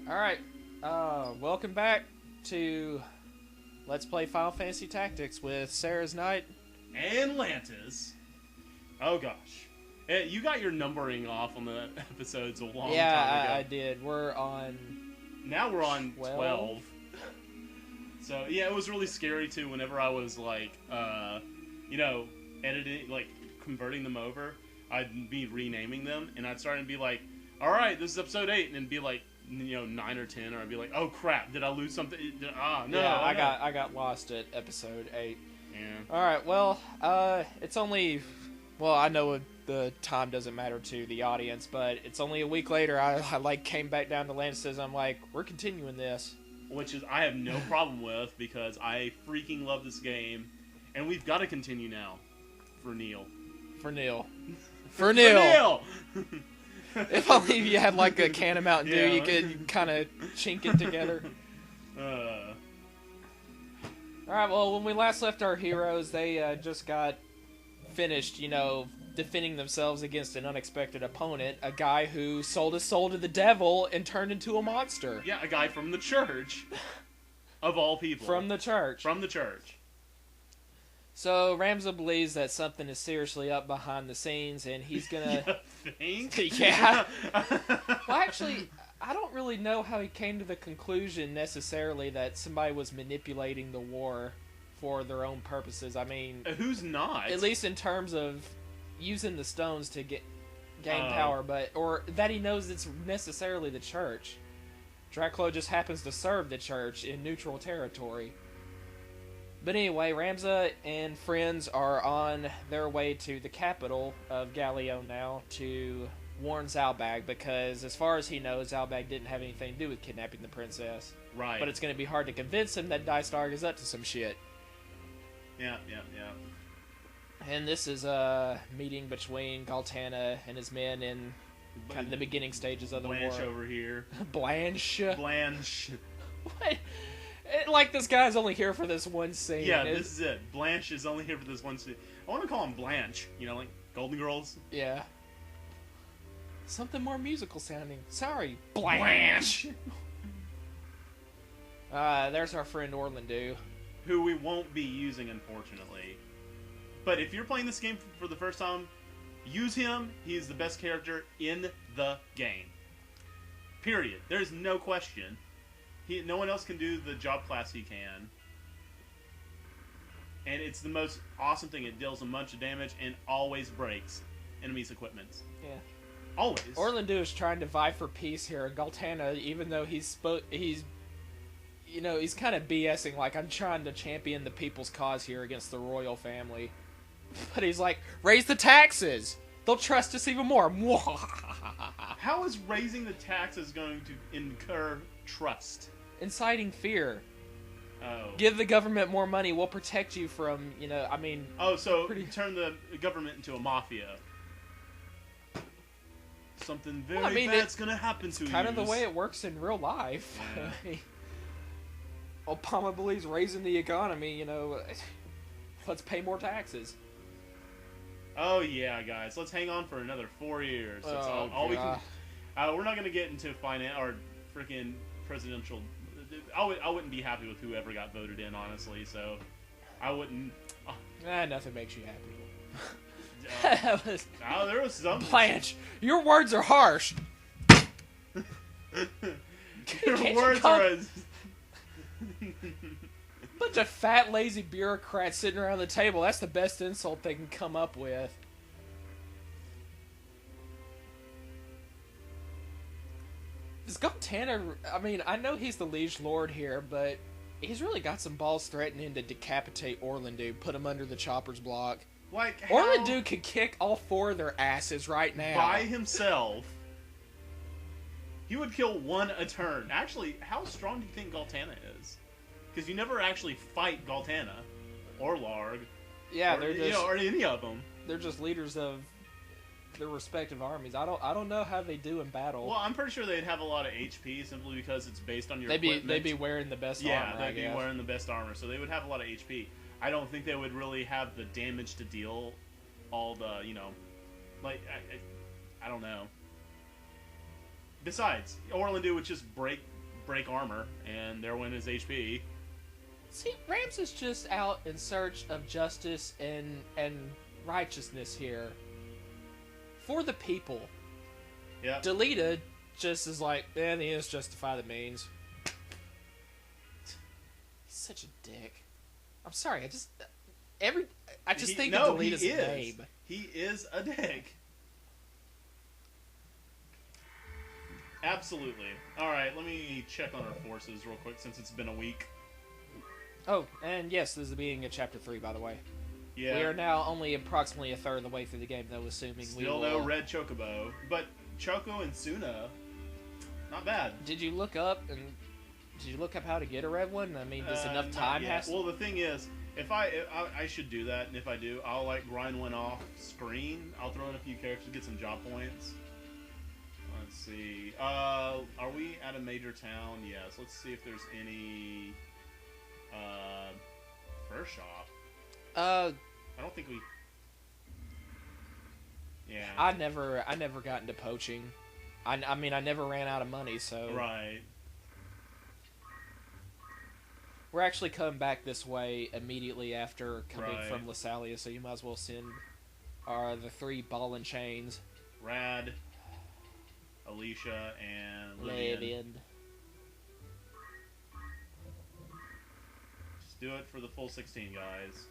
Alright, welcome back to Let's Play Final Fantasy Tactics with Sarah's Knight. And Lantis. Oh gosh. You got your numbering off on the episodes a long time ago. Yeah, I did. Now we're on 12. So, yeah, it was really scary too whenever I was like, editing, like, converting them over. I'd be renaming them, and I'd start to be like, alright, this is episode 8, and then be like, 9 or 10, or I'd be like, oh crap, did I lose something? No. Yeah, I got lost at episode 8. Yeah. Alright, well, it's only, well, I know the time doesn't matter to the audience, but it's only a week later. I came back down to Lantis. I'm like, we're continuing this. Which is, I have no problem with, because I freaking love this game, and we've got to continue now. For Neil. If only you had like a can of Mountain Dew, you could kind of chink it together. Alright, well, when we last left our heroes, they just got finished, defending themselves against an unexpected opponent, a guy who sold his soul to the devil and turned into a monster. Yeah, a guy from the church. Of all people. From the church. So, Ramza believes that something is seriously up behind the scenes, and he's gonna... You think? Yeah. Well, actually, I don't really know how he came to the conclusion, necessarily, that somebody was manipulating the war for their own purposes. I mean... Who's not? At least in terms of using the stones to gain power, or that he knows it's necessarily the church. Dracula just happens to serve the church in neutral territory. But anyway, Ramza and friends are on their way to the capital of Galileo now to warn Zalbag, because as far as he knows, Zalbag didn't have anything to do with kidnapping the princess. Right. But it's going to be hard to convince him that Dystarg is up to some shit. Yeah. And this is a meeting between Galtana and his men in kind of the beginning stages of the war. Blanche over here. Blanche. What? Like this guy's only here for this one scene. Yeah, this is it. Blanche is only here for this one scene. I want to call him Blanche. Like Golden Girls. Yeah. Something more musical sounding. Sorry, Blanche. There's our friend Orlandu, who we won't be using, unfortunately. But if you're playing this game for the first time, use him. He's the best character in the game. Period. There's no question. No one else can do the job class he can. And it's the most awesome thing. It deals a bunch of damage and always breaks enemies' equipment. Yeah. Always. Orlandu is trying to vie for peace here. Galtana, even though he's kind of BSing, like, I'm trying to champion the people's cause here against the royal family. But he's like, raise the taxes! They'll trust us even more. How is raising the taxes going to incur trust? Inciting fear. Oh. Give the government more money. We'll protect you from, Oh, so turn the government into a mafia. Something very bad's going to happen to you. Kind of the way it works in real life. Yeah. Obama believes raising the economy, let's pay more taxes. Oh yeah, guys, let's hang on for another 4 years. That's all we can. We're not gonna get into finance or freaking presidential. I wouldn't be happy with whoever got voted in, honestly. So I wouldn't. Nothing makes you happy. There was some. Blanche, your words are harsh. Your words are as. Bunch of fat, lazy bureaucrats sitting around the table. That's the best insult they can come up with. Is Galtana... I know he's the liege lord here, but he's really got some balls threatening to decapitate Orlandu, put him under the chopper's block. Like, Orlandu could kick all 4 of their asses right now. By himself. He would kill 1 a turn. Actually, how strong do you think Galtana is? Because you never actually fight Galtana or Larg. Yeah, they're just or any of them. They're just leaders of their respective armies. I don't know how they do in battle. Well, I'm pretty sure they'd have a lot of HP simply because it's based on your equipment. They'd be wearing the best armor. Yeah, they'd be wearing the best armor, so they would have a lot of HP. I don't think they would really have the damage to deal all the, I don't know. Besides, Orlandu would just break armor, and there went his HP. See, Ramza's just out in search of justice and righteousness here. For the people. Yeah. Delita just is like, the ends justify the means. He's such a dick. I'm sorry, I just think of Delita's name. He is a dick. Absolutely. Alright, let me check on our forces real quick since it's been a week. Oh, and yes, this is the beginning of Chapter 3, by the way. Yeah. We are now only approximately a third of the way through the game, though, assuming Still no red Chocobo. But Choco and Suna, not bad. Did you look up how to get a red one? I mean, does enough time has to... Well, the thing is, if I should do that, and if I do, I'll like grind one off screen. I'll throw in a few characters to get some job points. Let's see. Are we at a major town? Yes. Let's see if there's any fur shop. I don't think we. Yeah. I never got into poaching. I mean, I never ran out of money, so. Right. We're actually coming back this way immediately after coming from Lousy, so you might as well send the 3 ball and chains. Rad, Alicia, and Lydian. Just do it for the full 16, guys.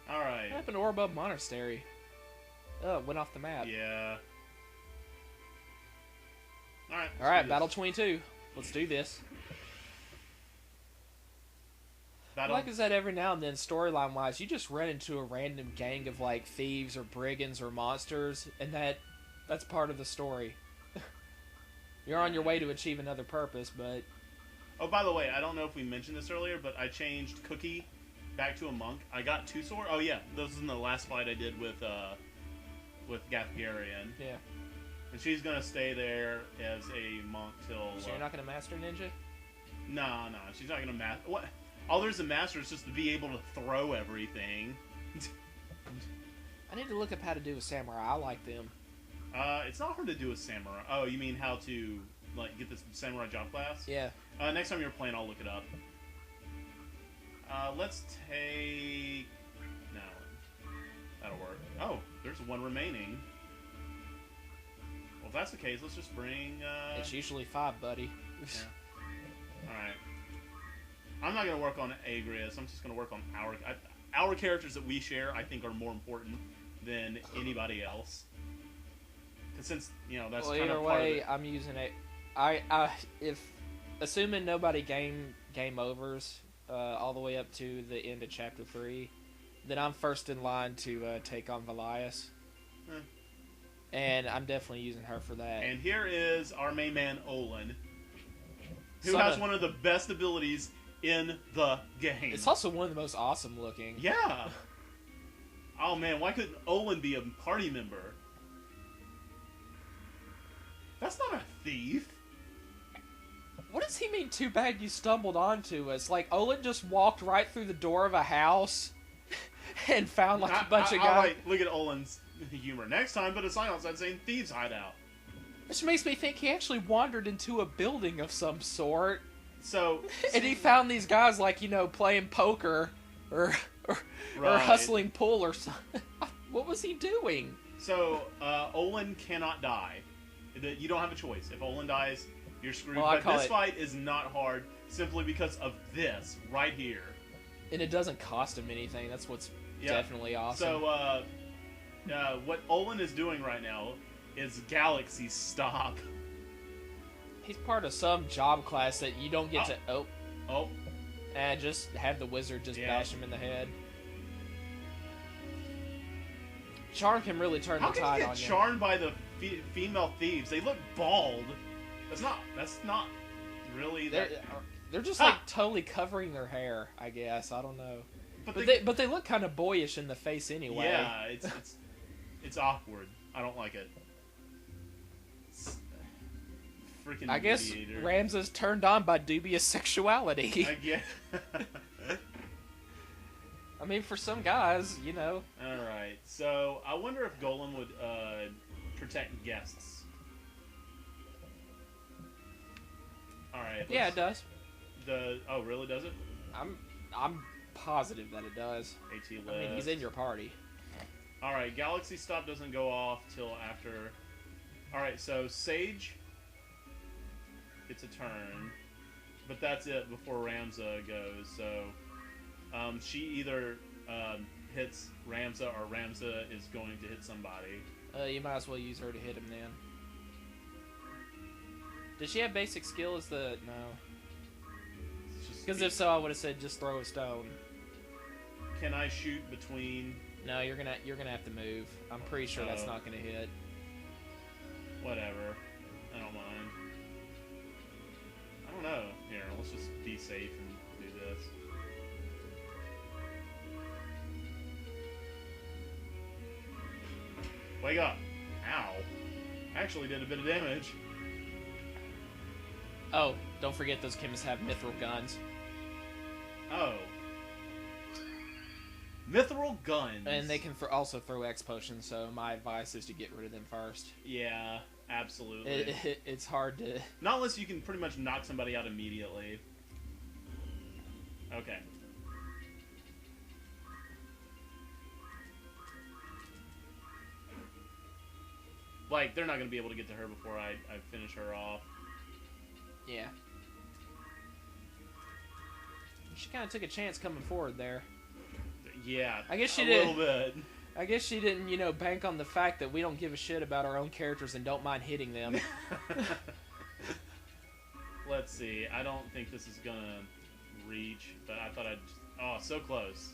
Alright. What happened to Orbub Monastery? Oh, it went off the map. Yeah. Alright, Battle 22. Let's do this. Like I said, every now and then, storyline-wise, you just run into a random gang of, like, thieves or brigands or monsters, and that's part of the story. You're on your way to achieve another purpose, but... Oh, by the way, I don't know if we mentioned this earlier, but I changed Cookie back to a monk. I got 2 swords. Oh, yeah, this is in the last fight I did with Gathgarian. Yeah. And she's gonna stay there as a monk till... So you're not gonna master ninja? No, she's not gonna master... What? All there's to master is just to be able to throw everything. I need to look up how to do a samurai. I like them. It's not hard to do a samurai. Oh, you mean how to, like, get this samurai job class? Yeah. Next time you're playing, I'll look it up. Let's take... No. That'll work. Oh, there's 1 remaining. Well, if that's the case, let's just bring... It's usually 5, buddy. Yeah. Alright. I'm not going to work on Agrias. I'm just going to work on our characters that we share, I think, are more important than anybody else. And since, that's kind of part of it. Either way, I'm using it. If assuming nobody game overs all the way up to the end of Chapter 3, then I'm first in line to take on Ivalice. And I'm definitely using her for that. And here is our main man, Olin, who has one of the best abilities in the game. It's also one of the most awesome looking. Yeah. Oh man, why couldn't Olin be a party member? That's not a thief. What does he mean, too bad you stumbled onto us? Like, Olin just walked right through the door of a house and found like a bunch of guys. Look at Olin's humor. Next time, put a sign outside saying thieves hideout. Which makes me think he actually wandered into a building of some sort. So, and he found these guys, like, playing poker or hustling pool or something. What was he doing? So, Olin cannot die. You don't have a choice. If Olin dies, you're screwed. Well, but this fight is not hard simply because of this right here. And it doesn't cost him anything. That's what's definitely awesome. So, what Olin is doing right now is Galaxy Stop. He's part of some job class that you don't get to... Oh. And just have the wizard just bash him in the head. Charm can really turn the tide on you. How can you get charmed by the female thieves? They look bald. That's not really... They're just like totally covering their hair, I guess. I don't know. But they look kind of boyish in the face anyway. Yeah, it's awkward. I don't like it. I guess Ramza's turned on by dubious sexuality. I guess. I mean, for some guys, you know. Alright, so I wonder if Golem would protect guests. Alright. Yeah, it does. Oh, really, does it? I'm positive that it does. AT list. I mean, he's in your party. Alright, Galaxy Stop doesn't go off till after... Alright, so Sage... It's a turn. But that's it before Ramza goes, so... she either hits Ramza or Ramza is going to hit somebody. You might as well use her to hit him then. Does she have basic skill as the... No. Because if so, I would have said just throw a stone. Can I shoot between... No, you're gonna have to move. I'm pretty sure that's not gonna hit. Whatever. I don't mind. I don't know. Here, let's just be safe and do this. Wake up! Ow. Actually did a bit of damage. Oh, don't forget those chemists have mithril guns. Oh. Mithril guns. And they can also throw X potions, so my advice is to get rid of them first. Yeah, absolutely. It's hard to... Not unless you can pretty much knock somebody out immediately. Okay. Like, they're not going to be able to get to her before I finish her off. Yeah. She kind of took a chance coming forward there. Yeah, I guess she a did. little bit. I guess she didn't, bank on the fact that we don't give a shit about our own characters and don't mind hitting them. Let's see. I don't think this is gonna reach, but I thought I'd... Oh, so close.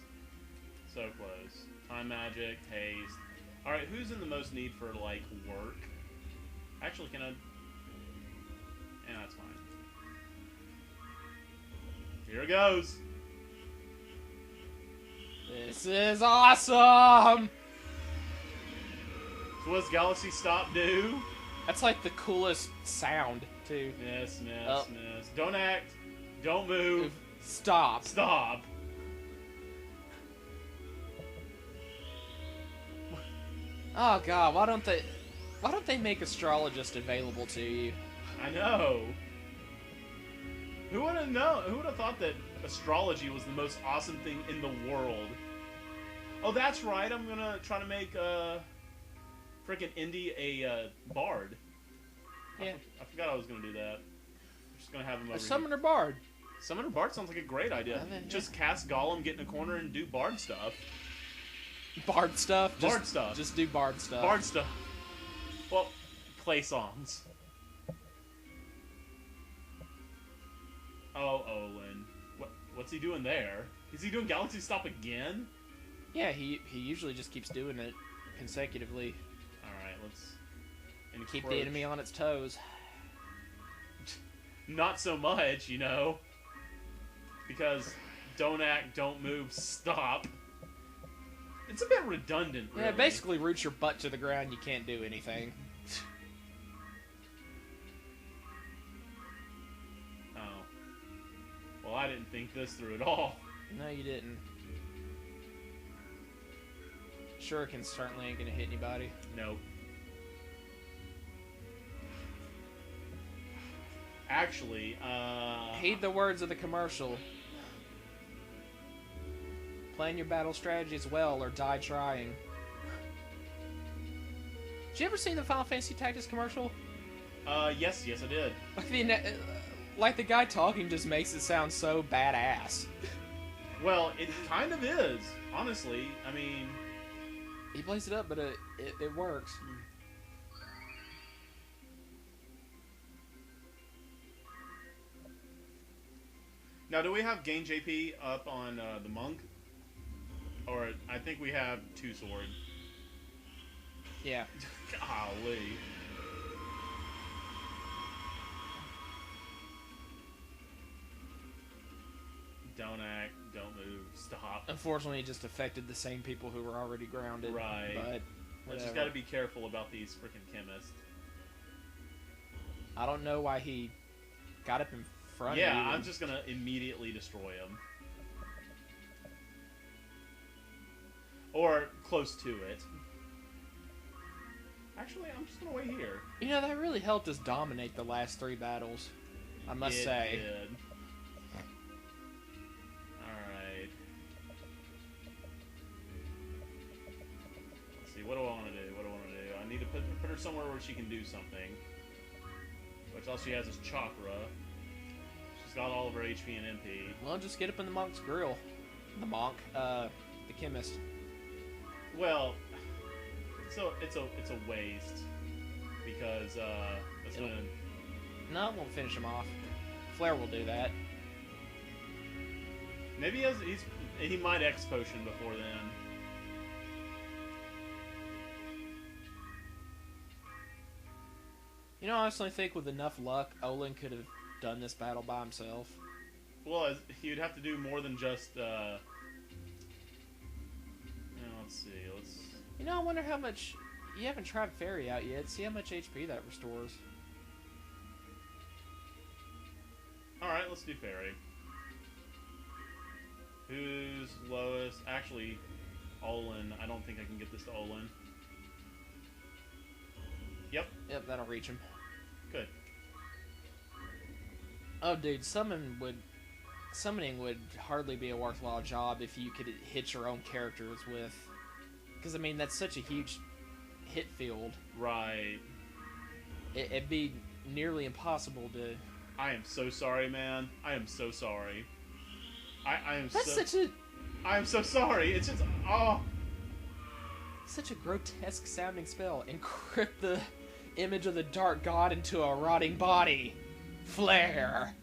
So close. Time magic, haste. Alright, who's in the most need for, like, work? Actually, can I... Yeah, that's fine. Here it goes! This is awesome! So what's Galaxy Stop do? That's like the coolest sound, too. Miss. Don't act. Don't move. Stop. Stop. Oh god, why don't they make astrologist available to you? I know. Who would have known? Who would have thought that astrology was the most awesome thing in the world? Oh, that's right. I'm gonna try to make frickin' Indy a bard. Yeah. I forgot I was gonna do that. I'm just gonna have him over A summoner bard. Summoner bard sounds like a great idea. Just cast Gollum, get in a corner, and do bard stuff. Bard stuff? Bard stuff. Just do bard stuff. Bard stuff. Well, play songs. Oh, Olin. What's he doing there? Is he doing Galaxy Stop again? Yeah, he usually just keeps doing it consecutively. Alright, let's... Keep the enemy on its toes. Not so much, because don't act, don't move, stop. It's a bit redundant, really. Yeah, basically root your butt to the ground, you can't do anything. Oh. Well, I didn't think this through at all. No, you didn't. Shuriken certainly ain't gonna hit anybody. Nope. Actually, Heed the words of the commercial. Plan your battle strategies well or die trying. Did you ever see the Final Fantasy Tactics commercial? yes, I did. Like the guy talking just makes it sound so badass. Well, it kind of is, honestly. I mean... He plays it up, but it works. Now, do we have Gain JP up on the Monk? Or, I think we have 2 sword. Yeah. Golly. Don't act, don't move, stop. Unfortunately, it just affected the same people who were already grounded. Right. But I just gotta be careful about these freaking chemists. I don't know why he got up in front of you. Yeah, I'm just gonna immediately destroy him. Or close to it. Actually, I'm just gonna wait here. You know, that really helped us dominate the last 3 battles, I must say. Did. Alright. Let's see, what do I want to do? I need to put her somewhere where she can do something. Which all she has is chakra. She's got all of her HP and MP. Well, just get up in the monk's grill. The monk, the chemist. Well, so it's a waste because that's gonna. No, it won't finish him off. Flare will do that. Maybe he might X potion before then. You know, I honestly think with enough luck, Olin could have done this battle by himself. Well, you'd have to do more than just. Let's see. You know, I wonder how much. You haven't tried Fairy out yet. See how much HP that restores. Alright, let's do Fairy. Who's lowest? Actually, Olin. I don't think I can get this to Olin. Yep, that'll reach him. Good. Oh, dude, summoning would hardly be a worthwhile job if you could hit your own characters with. Because, I mean, that's such a huge hit field. Right. It'd be nearly impossible to... I am so sorry, man. I am so sorry. I am so sorry. It's just... Oh. Such a grotesque sounding spell. Encrypt the image of the dark god into a rotting body. Flare.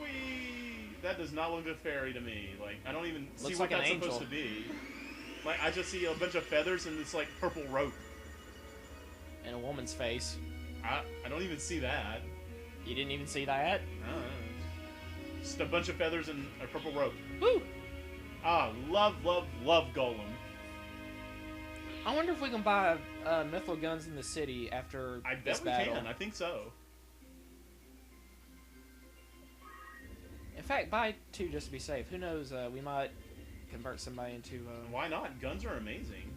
Whee! That does not look a fairy to me. Like, I don't even see Looks what like that's an angel. supposed to be. Like, I just see a bunch of feathers and this, like, purple rope. And a woman's face. I don't even see that. You didn't even see that? Just a bunch of feathers and a purple rope. Woo! Ah, love Golem. I wonder if we can buy mithril guns in the city after this battle. I bet we can. I think so. In fact, buy 2 just to be safe. Who knows? We might convert somebody into... Why not? Guns are amazing.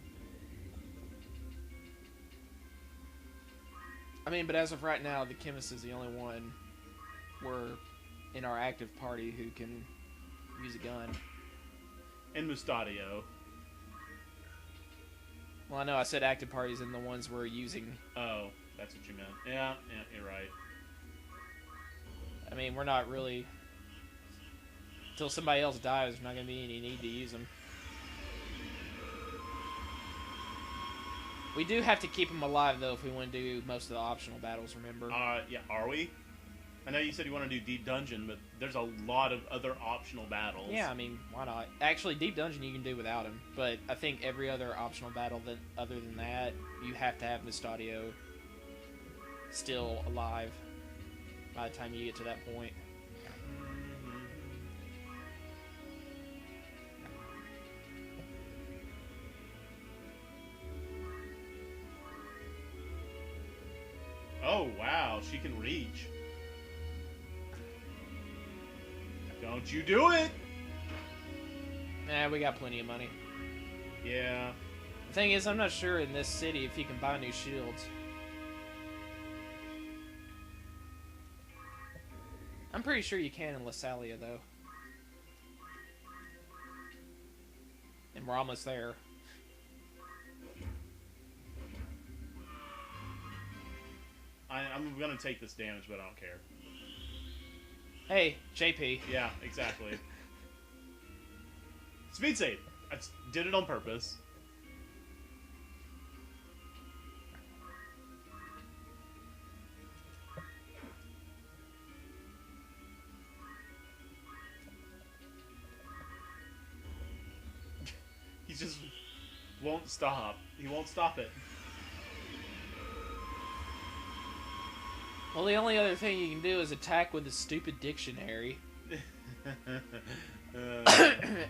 I mean, but as of right now, the chemist is the only one in our active party who can use a gun. And Mustadio. Well, I know I said active parties and the ones we're using. Oh, that's what you meant. Yeah, you're right. I mean, we're not really... Until somebody else dies, there's not going to be any need to use them. We do have to keep them alive, though, if we want to do most of the optional battles, remember? Yeah, are we? I know you said you want to do Deep Dungeon, but there's a lot of other optional battles. Yeah, I mean, why not? Actually, Deep Dungeon you can do without him, but I think every other optional battle other than that, you have to have Mustadio still alive by the time you get to that point. Oh, wow, she can reach. Don't you do it! Nah, we got plenty of money. Yeah. The thing is, I'm not sure in this city if you can buy new shields. I'm pretty sure you can in Lasalia, though. And we're almost there. I'm gonna take this damage, but I don't care. Hey, JP. Yeah, exactly. Speed save. I did it on purpose. He just won't stop. He won't stop it. Well, the only other thing you can do is attack with a stupid dictionary.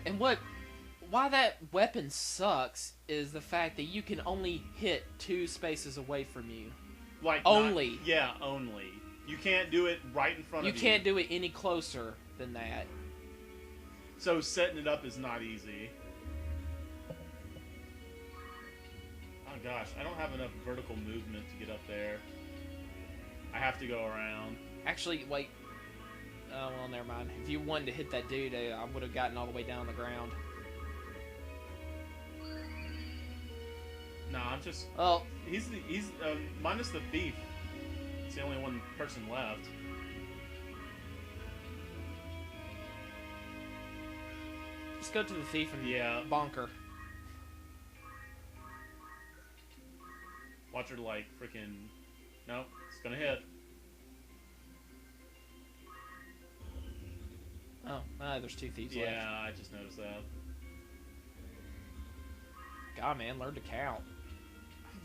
And why that weapon sucks is the fact that you can only hit 2 spaces away from you. Like only. Yeah, only. You can't do it right in front of you. You can't do it any closer than that. So setting it up is not easy. gosh, I don't have enough vertical movement to get up there. I have to go around. Actually, wait. Oh, well, never mind. If you wanted to hit that dude, I would have gotten all the way down the ground. Nah, I'm just... Oh. He's minus the thief. It's the only one person left. Just go to the thief and bonker. Watch her, like, freaking... Nope, it's gonna hit. Oh, there's 2 thieves left. Yeah, I just noticed that. God, man, learn to count.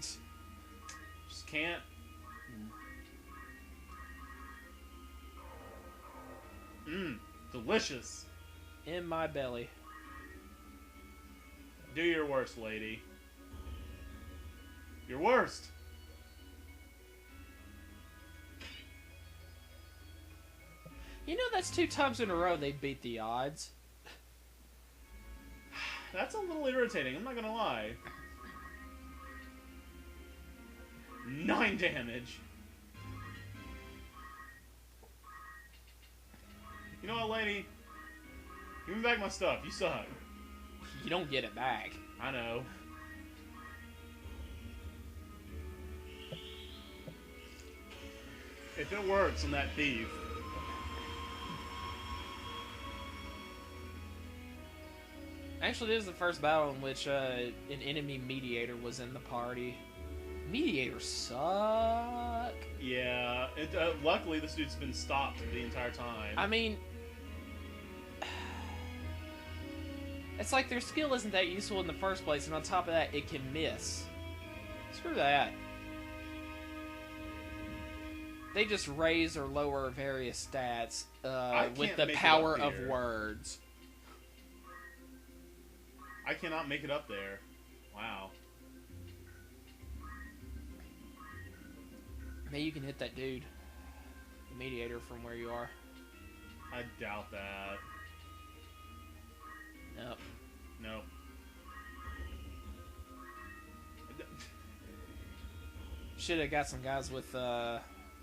Just can't. Delicious. In my belly. Do your worst, lady. Your worst. You know, that's 2 times in a row they beat the odds. That's a little irritating, I'm not gonna lie. 9 damage. You know what, lady? Give me back my stuff. You suck. You don't get it back. I know. If it works on that thief. Actually, this is the first battle in which an enemy mediator was in the party. Mediators suck. Yeah. Luckily, this dude's been stopped the entire time. I mean... It's like their skill isn't that useful in the first place, and on top of that, it can miss. Screw that. They just raise or lower various stats with the power of words. I cannot make it up there. Wow. Maybe you can hit that dude. The mediator from where you are. I doubt that. Nope. Nope. Should have got some guys with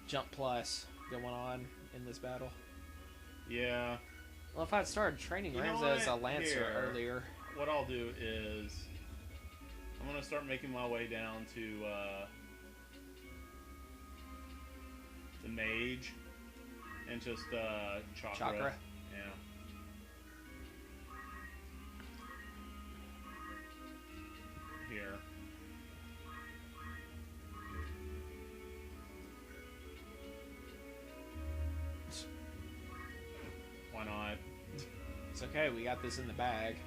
jump plus going on in this battle. Yeah. Well, if I'd started training Ramza as a Lancer earlier. What I'll do is I'm going to start making my way down to the mage and just chakra. Yeah. Here. Why not? It's okay, we got this in the bag.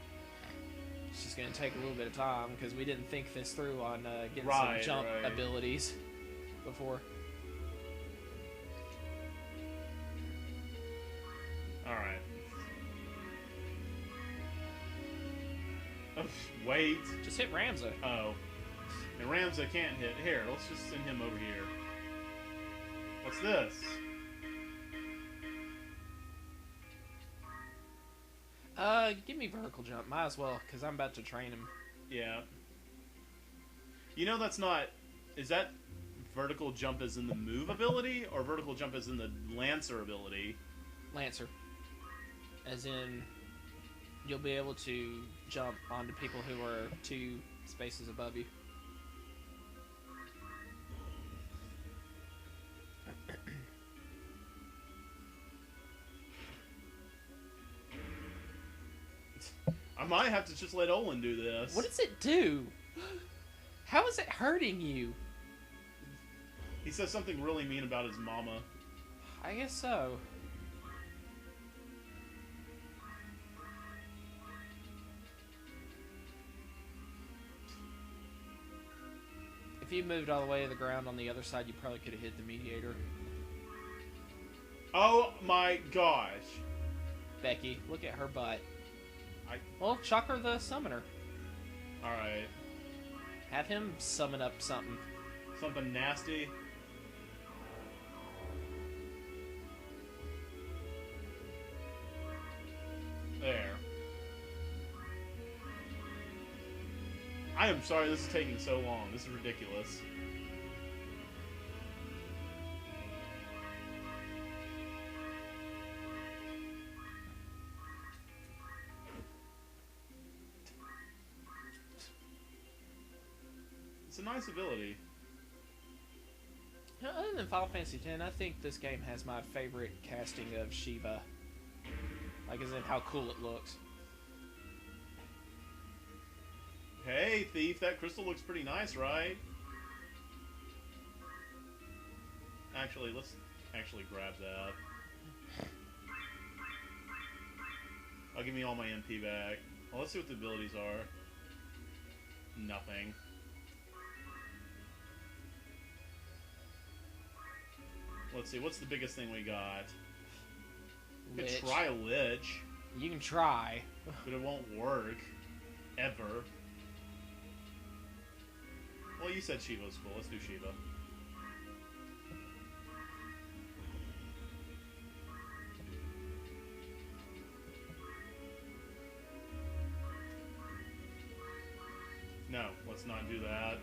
It's just going to take a little bit of time because we didn't think this through on getting some jump abilities before. Alright. Oh, wait. Just hit Ramza. Oh. And Ramza can't hit. Here, let's just send him over here. What's this? Give me vertical jump. Might as well, because I'm about to train him. Yeah. You know that's not... Is that vertical jump as in the move ability, or vertical jump as in the Lancer ability? Lancer. As in, you'll be able to jump onto people who are 2 spaces above you. I might have to just let Olin do this. What does it do? How is it hurting you? He says something really mean about his mama. I guess so. If you moved all the way to the ground on the other side, you probably could have hit the mediator. Oh my gosh. Becky, look at her butt. Well, Chakra the Summoner. Alright. Have him summon up something. Something nasty. There. I am sorry this is taking so long. This is ridiculous. It's a nice ability. Other than Final Fantasy X, I think this game has my favorite casting of Shiva. Like, as in how cool it looks. Hey, Thief, that crystal looks pretty nice, right? Actually, let's actually grab that. I'll give me all my MP back. Well, let's see what the abilities are. Nothing. Let's see, what's the biggest thing we got? We could try a Lich. You can try. But it won't work. Ever. Well, you said Shiva was cool. Let's do Shiva. No, let's not do that.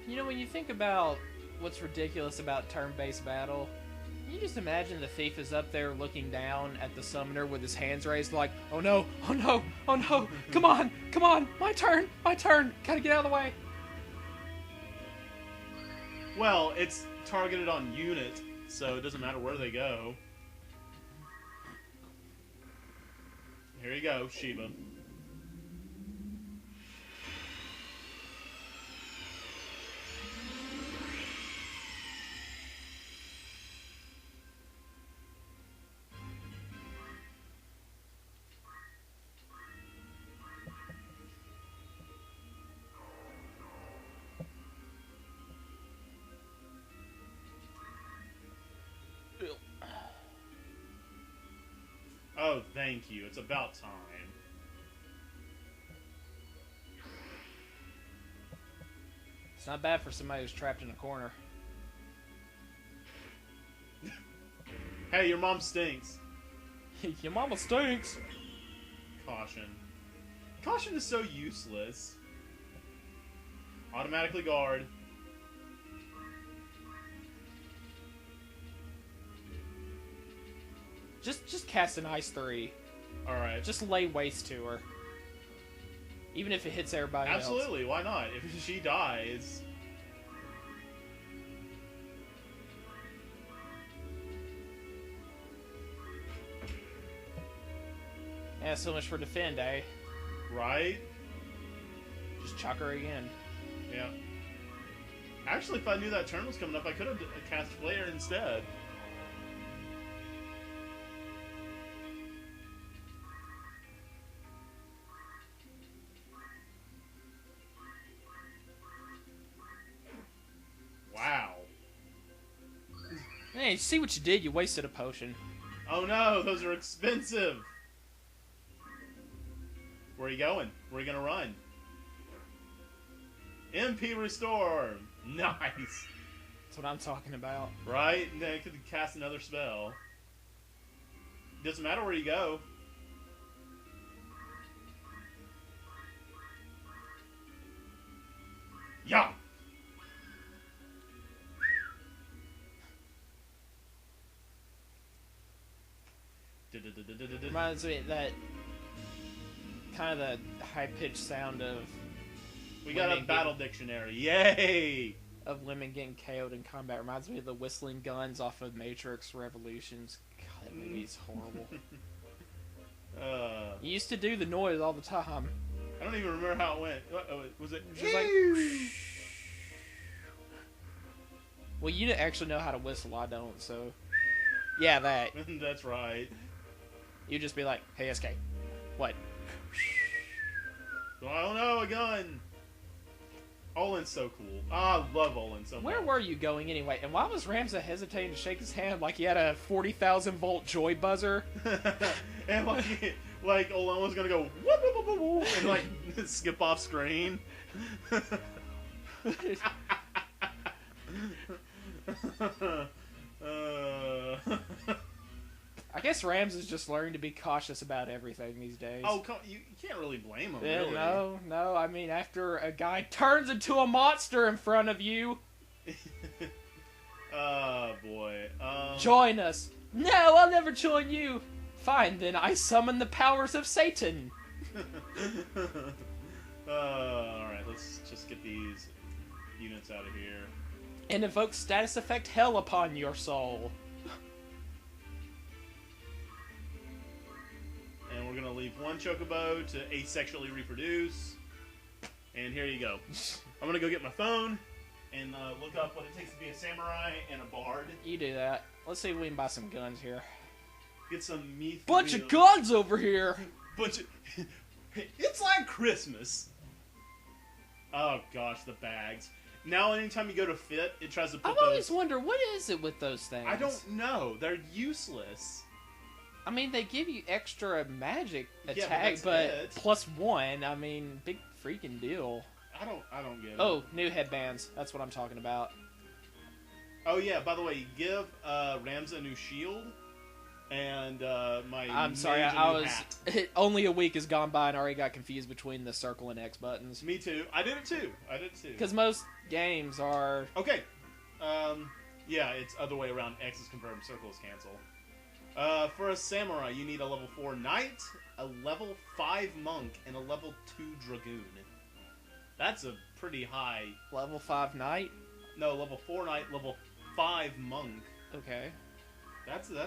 You know, when you think about what's ridiculous about turn-based battle, you just imagine the Thief is up there looking down at the summoner with his hands raised like, oh no, oh no, oh no, come on, my turn, gotta get out of the way. Well, it's targeted on unit, so it doesn't matter where they go. Here you go, Shiva. Oh, thank you. It's about time. It's not bad for somebody who's trapped in a corner. Hey, your mom stinks. Your mama stinks. Caution. Caution is so useless. Automatically guard. Just cast an Ice 3. Alright. Just lay waste to her. Even if it hits everybody else. Absolutely, why not? If she dies... Yeah, so much for defend, eh? Right? Just chuck her again. Yeah. Actually, if I knew that turn was coming up, I could have cast Flare instead. Wow. Hey, see what you did? You wasted a potion. Oh no, those are expensive. Where are you going? Where are you gonna run? MP restore. Nice. That's what I'm talking about. Right? And then I could cast another spell. Doesn't matter where you go. Yeah. Reminds me of that kind of the high-pitched sound of we got a battle dictionary. Yay! Of women getting KO'd in combat. Reminds me of the whistling guns off of Matrix Revolutions. God, that movie's horrible. You used to do the noise all the time. I don't even remember how it went. Was it? Just like, well, you actually know how to whistle. I don't. So, yeah, that. That's right. You just be like, "Hey, SK, what?" Oh no, a gun! Olin's so cool. I love Olin so much. Where were you going anyway? And why was Ramza hesitating to shake his hand like he had a 40,000 volt joy buzzer? And like Olin was gonna go whoop, whoop, whoop, whoop, and like skip off screen. I guess Ramza's just learning to be cautious about everything these days. Oh, you can't really blame him, Yeah, really. No. I mean, after a guy turns into a monster in front of you... Oh, boy. Join us. No, I'll never join you. Fine, then I summon the powers of Satan. Alright, let's just get these units out of here. And invoke status effect hell upon your soul. And we're gonna leave one chocobo to asexually reproduce. And here you go. I'm gonna go get my phone and look up what it takes to be a samurai and a bard. You do that. Let's see if we can buy some guns here. Get some meat. Bunch of guns over here. Bunch of. It's like Christmas. Oh gosh, the bags. Now, anytime you go to fit, it tries to put I've always wondered, what is it with those things? I don't know. They're useless. I mean, they give you extra magic Yeah, attack, but but it. +1. I mean, big freaking deal. I don't get it. Oh, new headbands. That's what I'm talking about. Oh yeah. By the way, give Ramza a new shield, and my. I'm sorry, mage a I new was hat. only a week has gone by and I already got confused between the circle and X buttons. Me too. I did it too. Because most games are. Okay. Yeah, it's other way around. X is confirmed. Circle is cancel. For a samurai, you need a level 4 knight, a level 5 monk, and a level 2 dragoon. That's a pretty high. Level 5 knight? No, level 4 knight, level 5 monk. Okay. That's and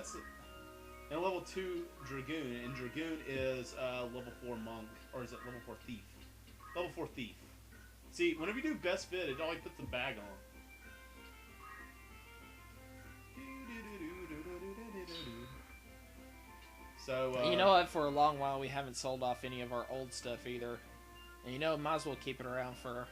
a level 2 dragoon, and dragoon is level 4 monk, or is it level 4 thief? Level 4 thief. See, whenever you do best fit, it always puts the bag on. So, you know what? For a long while, we haven't sold off any of our old stuff either. And you know, might as well keep it around for.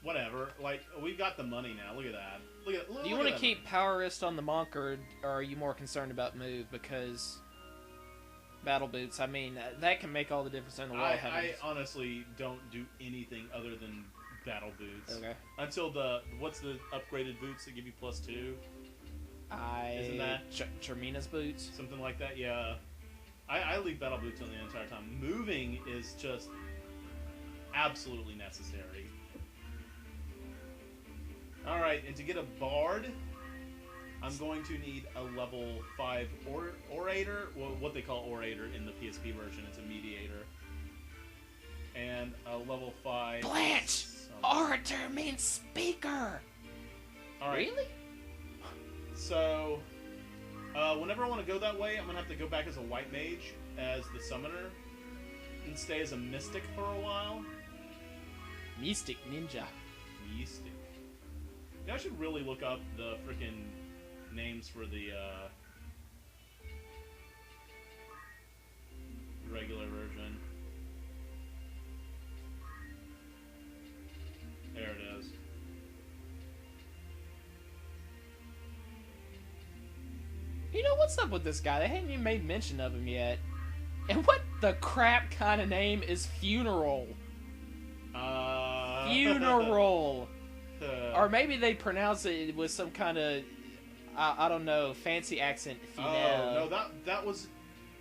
Whatever. Like, we've got the money now. Look at that. Look Do you want to keep Power Wrist on the monk, or are you more concerned about move? Because battle boots, I mean, that can make all the difference in the world. I honestly don't do anything other than battle boots. Okay. Until what's the upgraded boots that give you +2? Isn't that Charmina's boots? Something like that. Yeah. I leave battle boots on the entire time. Moving is just absolutely necessary. Alright, and to get a bard, I'm going to need a level 5 orator. Well, what they call orator in the PSP version. It's a mediator. And a level 5... Blanche! Orator means speaker! Alright. Really? So, whenever I want to go that way, I'm going to have to go back as a white mage, as the summoner, and stay as a mystic for a while. Mystic ninja. Mystic. Yeah, I should really look up the frickin' names for the, regular version. There it is. You know, what's up with this guy? They haven't even made mention of him yet. And what the crap kind of name is Funeral? Funeral! Or maybe they pronounce it with some kind of, I don't know, fancy accent. Oh, no, that was...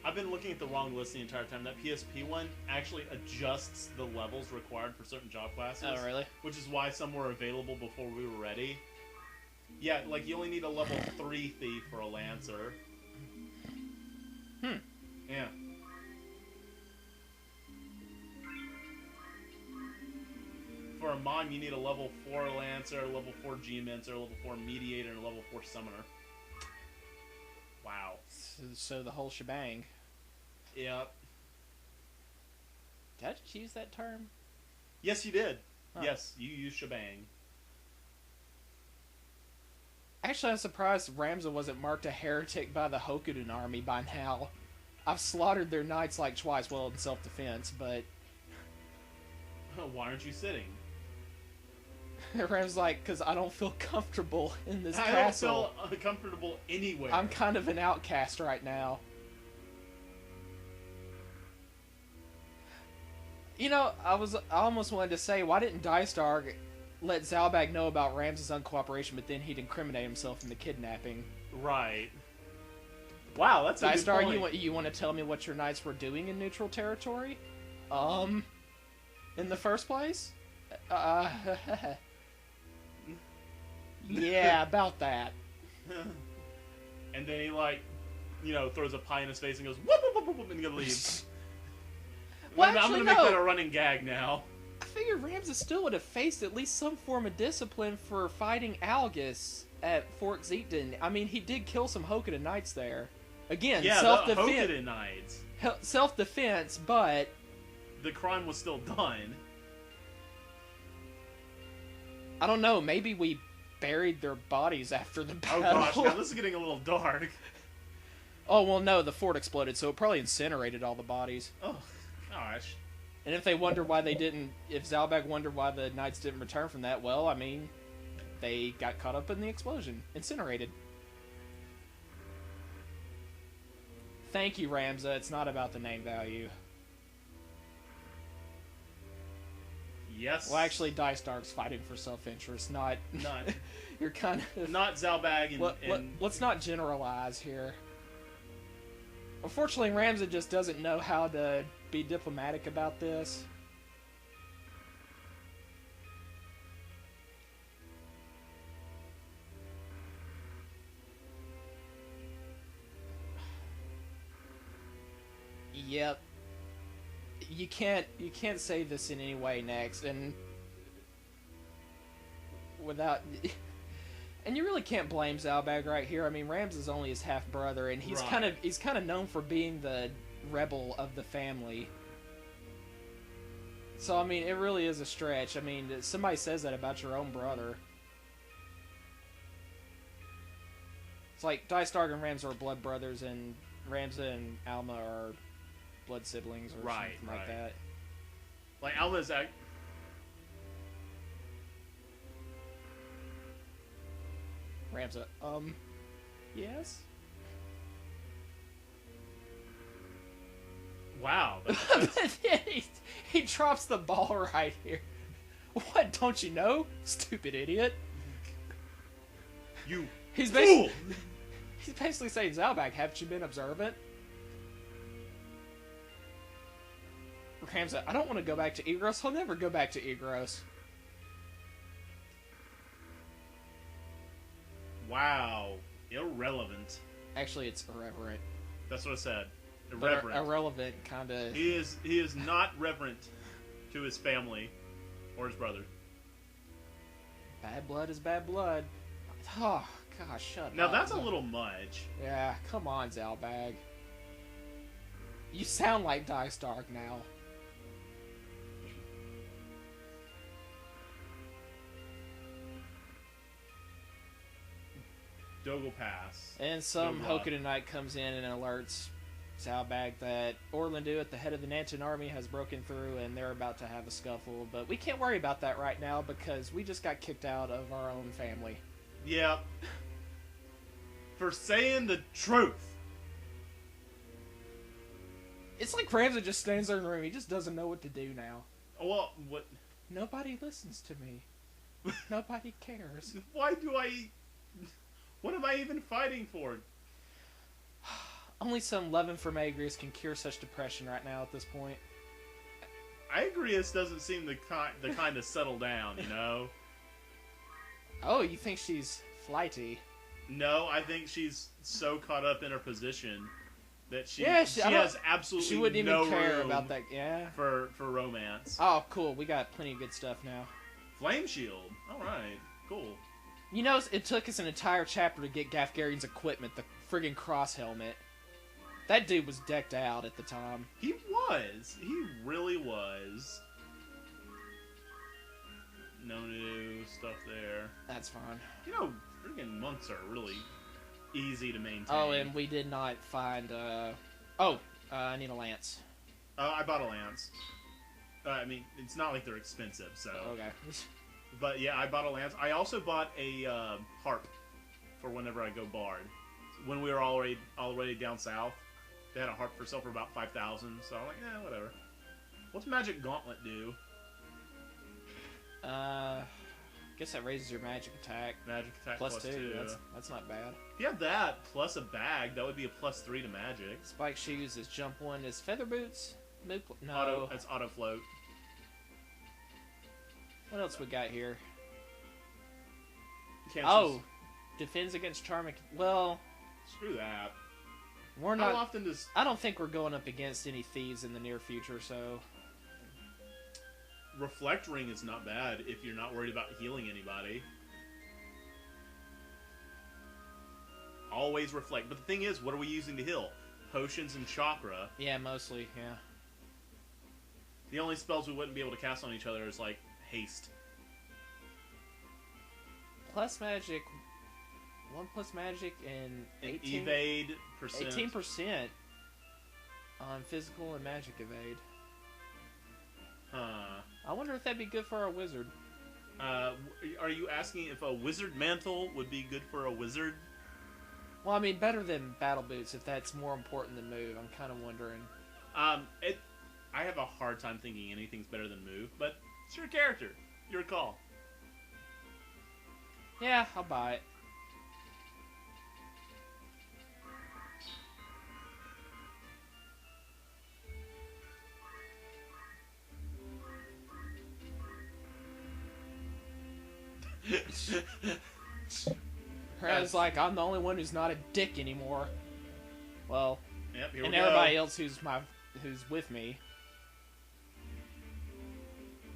I've been looking at the wrong list the entire time. That PSP one actually adjusts the levels required for certain job classes. Oh, really? Which is why some were available before we were ready. Yeah, like you only need a level 3 thief for a lancer. Yeah. For a mime, you need a level 4 lancer, a level 4 geomancer, a level 4 mediator, and a level 4 summoner. Wow. So the whole shebang. Yep. Did I just use that term? Yes, you did. Huh. Yes, you used shebang. Actually, I'm surprised Ramza wasn't marked a heretic by the Hokuden army by now. I've slaughtered their knights like twice, well, in self-defense, but... Why aren't you sitting? Ram's like, because I don't feel comfortable in this I castle. don't feel comfortable anywhere. I'm kind of an outcast right now. You know, I almost wanted to say, why didn't Dystar let Zalbag know about Ramza's uncooperation, but then he'd incriminate himself in the kidnapping? Right. Wow, that's a good Dystar, point. you want to tell me what your knights were doing in neutral territory? In the first place? Yeah, about that. And then he, like, you know, throws a pie in his face and goes, whoop, whoop, whoop, whoop, and he leaves. Well, I'm actually, going to make no. that a running gag now. I figured Ramza still would have faced at least some form of discipline for fighting Algus at Fort Zeepton. I mean, he did kill some Hokuto Knights there. Again, Yeah, the self-defense. Hokuto Knights. Self-defense, but The crime was still done. I don't know. Maybe we buried their bodies after the Oh battle. gosh, now this is getting a little dark. Oh, well, no, the fort exploded, so it probably incinerated all the bodies. Oh, gosh. And if they wonder why they didn't, if Zalbag wondered why the Knights didn't return from that, well, I mean, they got caught up in the explosion. Incinerated. Thank you, Ramza. It's not about the name value. Yes. Well, actually, Dystark's fighting for self-interest, not... Not, You're kind of... not Zalbag and... Let's not generalize here. Unfortunately, Ramza just doesn't know how to be diplomatic about this. Yep. You can't say this in any way next, and without... And you really can't blame Zalbag right here. I mean, Rams is only his half brother, and he's Right. kind of known for being the rebel of the family. So I mean, it really is a stretch. I mean, somebody says that about your own brother. It's like Dystark and Ramza are blood brothers, and Ramza and Alma are blood siblings, or Right, something like right. that. Like, Alma's... Ramza, yes? Wow. But then he drops the ball right here. What, don't you know? Stupid idiot. You He's fool! He's basically saying, Zalbag, haven't you been observant? Ramza, I don't want to go back to Egros. I'll never go back to Egros. Wow. Irrelevant. Actually, it's irreverent. That's what I said. But Irreverent. irrelevant, kind of. He is not reverent to his family or his brother. Bad blood is bad blood. Oh, gosh, shut up. Now that's a little much. Yeah, come on, Zalbag. You sound like Dystark now. Dogal Pass. And some Good luck. Hokuto Knight comes in and alerts Zalbag that Orlandu at the head of the Nantan army has broken through and they're about to have a scuffle. But we can't worry about that right now because we just got kicked out of our own family. Yeah. For saying the truth. It's like Ramza just stands there in the room. He just doesn't know what to do now. Well, what? Nobody listens to me. Nobody cares. Why do I... What am I even fighting for? Only some loving from Agrius can cure such depression right now at this point. Agrius doesn't seem the kind to settle down, you know? Oh, you think she's flighty? No, I think she's so caught up in her position that she Yeah, she I don't- has absolutely She wouldn't even no care room about that. Yeah. for romance. Oh, cool. We got plenty of good stuff now. Flame shield. All right, cool. You know, it took us an entire chapter to get Gafgarian's equipment, the friggin' cross helmet. That dude was decked out at the time. He was. He really was. No new stuff there. That's fine. You know, friggin' monks are really easy to maintain. Oh, and we did not find, I need a lance. I bought a lance. I mean, it's not like they're expensive, so. Okay. But yeah, I bought a lance. I also bought a harp for whenever I go bard. When we were already down south, they had a harp for sale for about 5,000. So I'm like, yeah, whatever. What's Magic Gauntlet do? Guess that raises your magic attack. Magic attack Plus +2. two. That's not bad. If you have that plus a bag, that would be a +3 to magic. Spike shoes is jump 1. Is feather boots? No. That's auto float. What else we got here? Cancels. Defends against charming. Well, Screw that. we're How not. often does... I don't think we're going up against any thieves in the near future, so. Reflect Ring is not bad if you're not worried about healing anybody. Always reflect. But the thing is, what are we using to heal? Potions and chakra. Yeah, mostly, yeah. The only spells we wouldn't be able to cast on each other is, like, haste. Plus magic. 1 plus magic and 18. Evade percent. 18% on physical and magic evade. Huh. I wonder if that'd be good for our wizard. Are you asking if a wizard mantle would be good for a wizard? Well, I mean, better than battle boots if that's more important than move. I'm kind of wondering. I have a hard time thinking anything's better than move, but it's your character. Your call. Yeah, I'll buy it. Whereas, like, I'm the only one who's not a dick anymore. Well, Yep, here and we go. everybody else who's with me.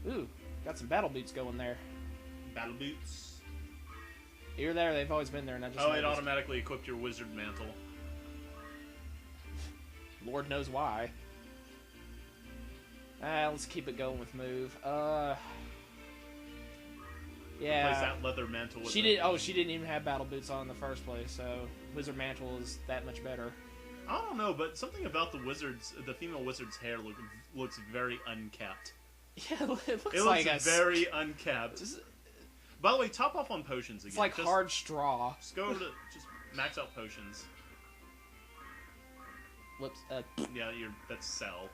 Ooh, got some battle boots going there. Battle boots. You're there. They've always been there, and I just. Oh, it noticed. automatically equipped your wizard mantle. Lord knows why. Let's keep it going with move. Yeah. Replace that leather mantle with She did. Oh, she didn't even have battle boots on in the first place, so wizard mantle is that much better. I don't know, but something about the female wizard's hair looks very unkept. Yeah, it looks It like looks very unkept. By the way, top off on potions again. It's like just, hard straw. Just go to just max out potions. Whoops. Yeah, that's sell.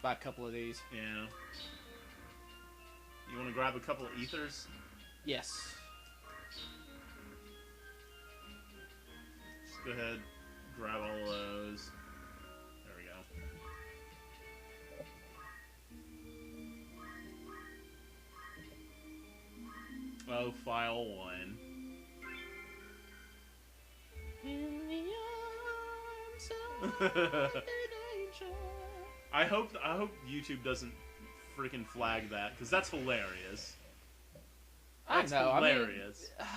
Buy a couple of these. Yeah. You want to grab a couple of ethers? Yes. Just go ahead, grab all of those. There we go. Oh, file 1. In the arms of an angel. I hope YouTube doesn't freaking flag that, because that's hilarious. That's hilarious. I mean,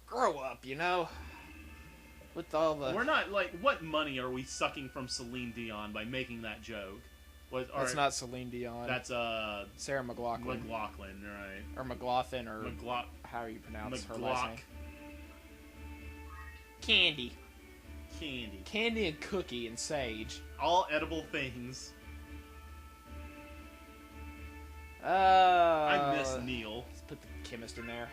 grow up, you know. With all the. We're not like, what money are we sucking from Celine Dion by making that joke? That's not Celine Dion. That's Sarah McLachlan. McLaughlin, right? Or McLaughlin, or McLaugh. how you pronounce her McGlock. last name. Candy. Candy and Cookie and Sage. All edible things. I miss Neil. Let's put the chemist in there.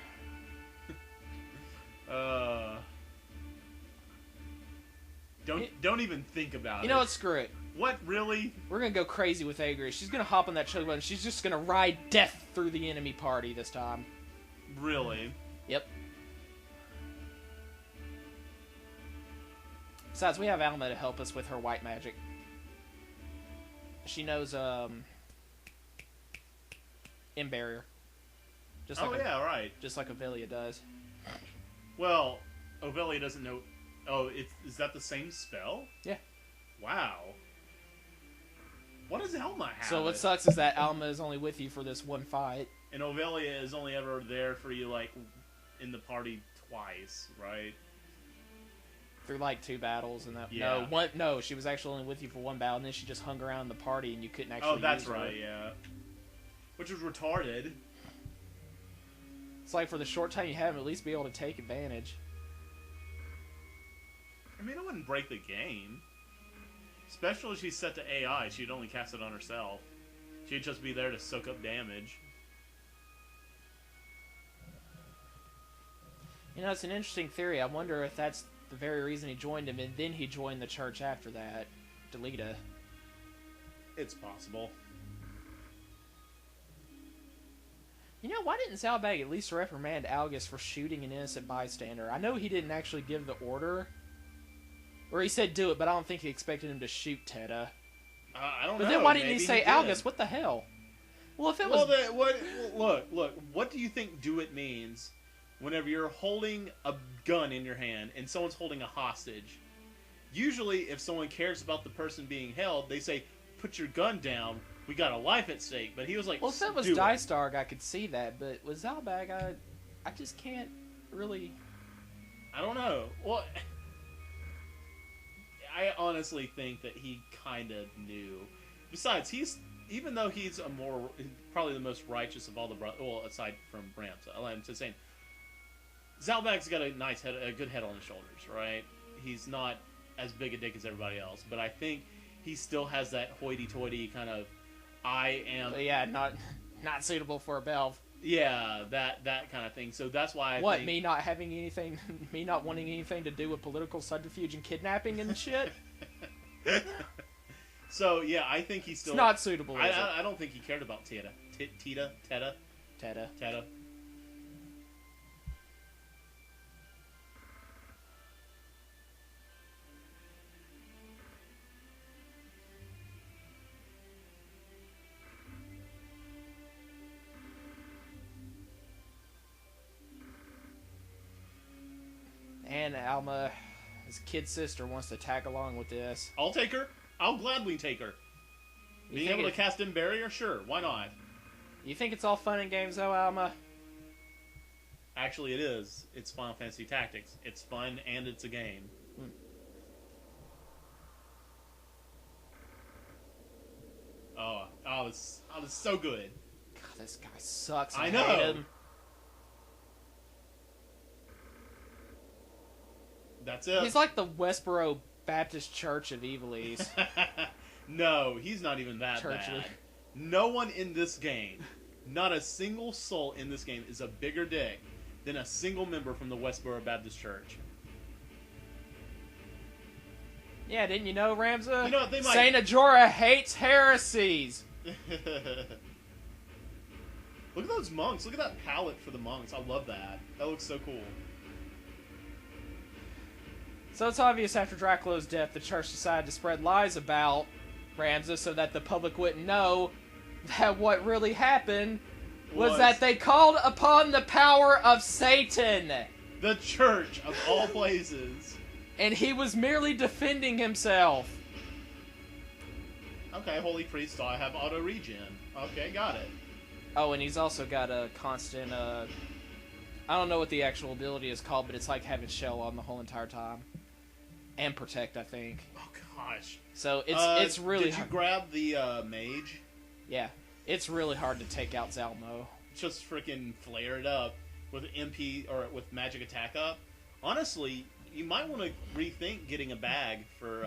Don't even think about it. You know what? Screw it. What, really? We're gonna go crazy with Agri. She's gonna hop on that choke button. She's just gonna ride death through the enemy party this time. Really? Yep. Besides, we have Alma to help us with her white magic. She knows, in barrier. Just like right. Just like Ivalice does. Well, Ovelia doesn't know... Oh, is that the same spell? Yeah. Wow. What does Alma have? So what sucks is that Alma is only with you for this one fight. And Ovelia is only ever there for you, like, in the party twice, right? Through like 2 battles and that. Yeah. No, she was actually only with you for 1 battle, and then she just hung around the party, and you couldn't actually. Oh, that's use her. right. Yeah. Which was retarded. It's like for the short time you have, at least be able to take advantage. I mean, it wouldn't break the game. Especially if she's set to AI, she'd only cast it on herself. She'd just be there to soak up damage. You know, it's an interesting theory. I wonder if that's the very reason he joined him, and then he joined the church after that. Delita. It's possible. You know, why didn't Zalbag at least reprimand Algus for shooting an innocent bystander? I know he didn't actually give the order. Or he said do it, but I don't think he expected him to shoot Teta. I don't know. But then why didn't Maybe he say, did. Algus, what the hell? Well, if it was... Look, what do you think do it means whenever you're holding a gun in your hand and someone's holding a hostage? Usually, if someone cares about the person being held, they say, put your gun down, we got a life at stake. But he was like, well, if it was Dice Dark, I could see that. But with Zalbag, I just can't really... I don't know. Well, I honestly think that he kind of knew. Besides, even though he's probably the most righteous of all the brothers, well, aside from Ramza, I'm just saying, Zalbag's got a good head on his shoulders, right? He's not as big a dick as everybody else, but I think he still has that hoity-toity kind of, yeah, not suitable for a belf. Yeah, that kind of thing. So that's why me not having anything, me not wanting anything to do with political subterfuge and kidnapping and shit? So, yeah, I think he's still... It's not suitable, I don't think he cared about Teta. And Alma, his kid sister, wants to tag along with this. I'll take her. I'll gladly take her. Being able to cast in barrier? Sure, why not? You think it's all fun and games, though, Alma? Actually, it is. It's Final Fantasy Tactics. It's fun, and it's a game. Oh, this is so good. God, this guy sucks. I know. Hate him. That's it. He's like the Westboro Baptist Church of Ivalice. No, he's not even that bad. No one in this game, not a single soul in this game, is a bigger dick than a single member from the Westboro Baptist Church. Yeah, didn't you know, Ramza? You know, they might... Saint Ajora hates heresies. Look at those monks. Look at that palette for the monks. I love that. That looks so cool. So it's obvious after Dracula's death, the church decided to spread lies about Ramza so that the public wouldn't know that what really happened was that they called upon the power of Satan. The church of all places. And he was merely defending himself. Okay, Holy Priest, I have auto-regen. Okay, got it. Oh, and he's also got a constant, I don't know what the actual ability is called, but it's like having shell on the whole entire time. And protect, I think. Oh, gosh. So it's really Did you grab the mage? Yeah. It's really hard to take out Zalmo. Just freaking flare it up with MP, or with magic attack up. Honestly, you might want to rethink getting a bag for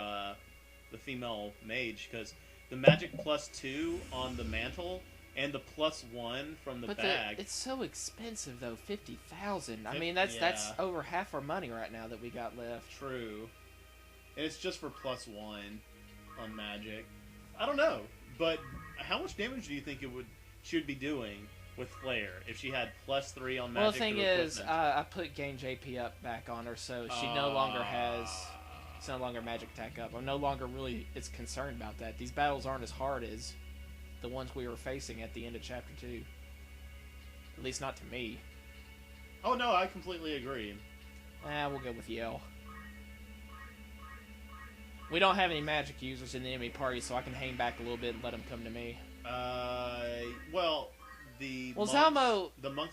the female mage, because the magic +2 on the mantle and the +1 from the bag. It's so expensive though, 50,000. I mean, that's over half our money right now that we got left. True, and it's just for +1 on magic. I don't know, but how much damage do you think she would be doing with flare if she had +3 on magic? Well, the thing is, I put gain JP up back on her, so she no longer has. It's no longer magic attack up. I'm no longer really concerned about that. These battles aren't as hard as the ones we were facing at the end of Chapter 2. At least not to me. Oh no, I completely agree. We'll go with Yell. We don't have any magic users in the enemy party, so I can hang back a little bit and let them come to me. Well, the monks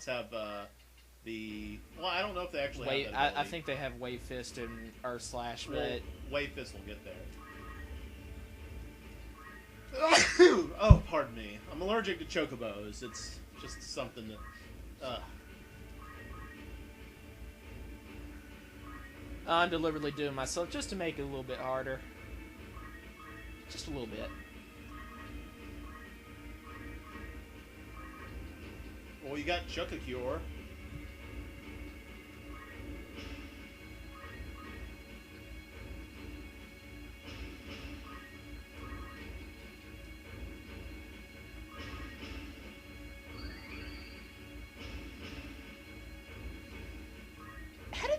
have well, I don't know if they actually have that ability. I think they have Wave Fist and Earth Slash, but Wave Fist will get there. Oh, pardon me. I'm allergic to chocobos. It's just something that... I'm deliberately doing myself just to make it a little bit harder. Just a little bit. Well, you got Chococure.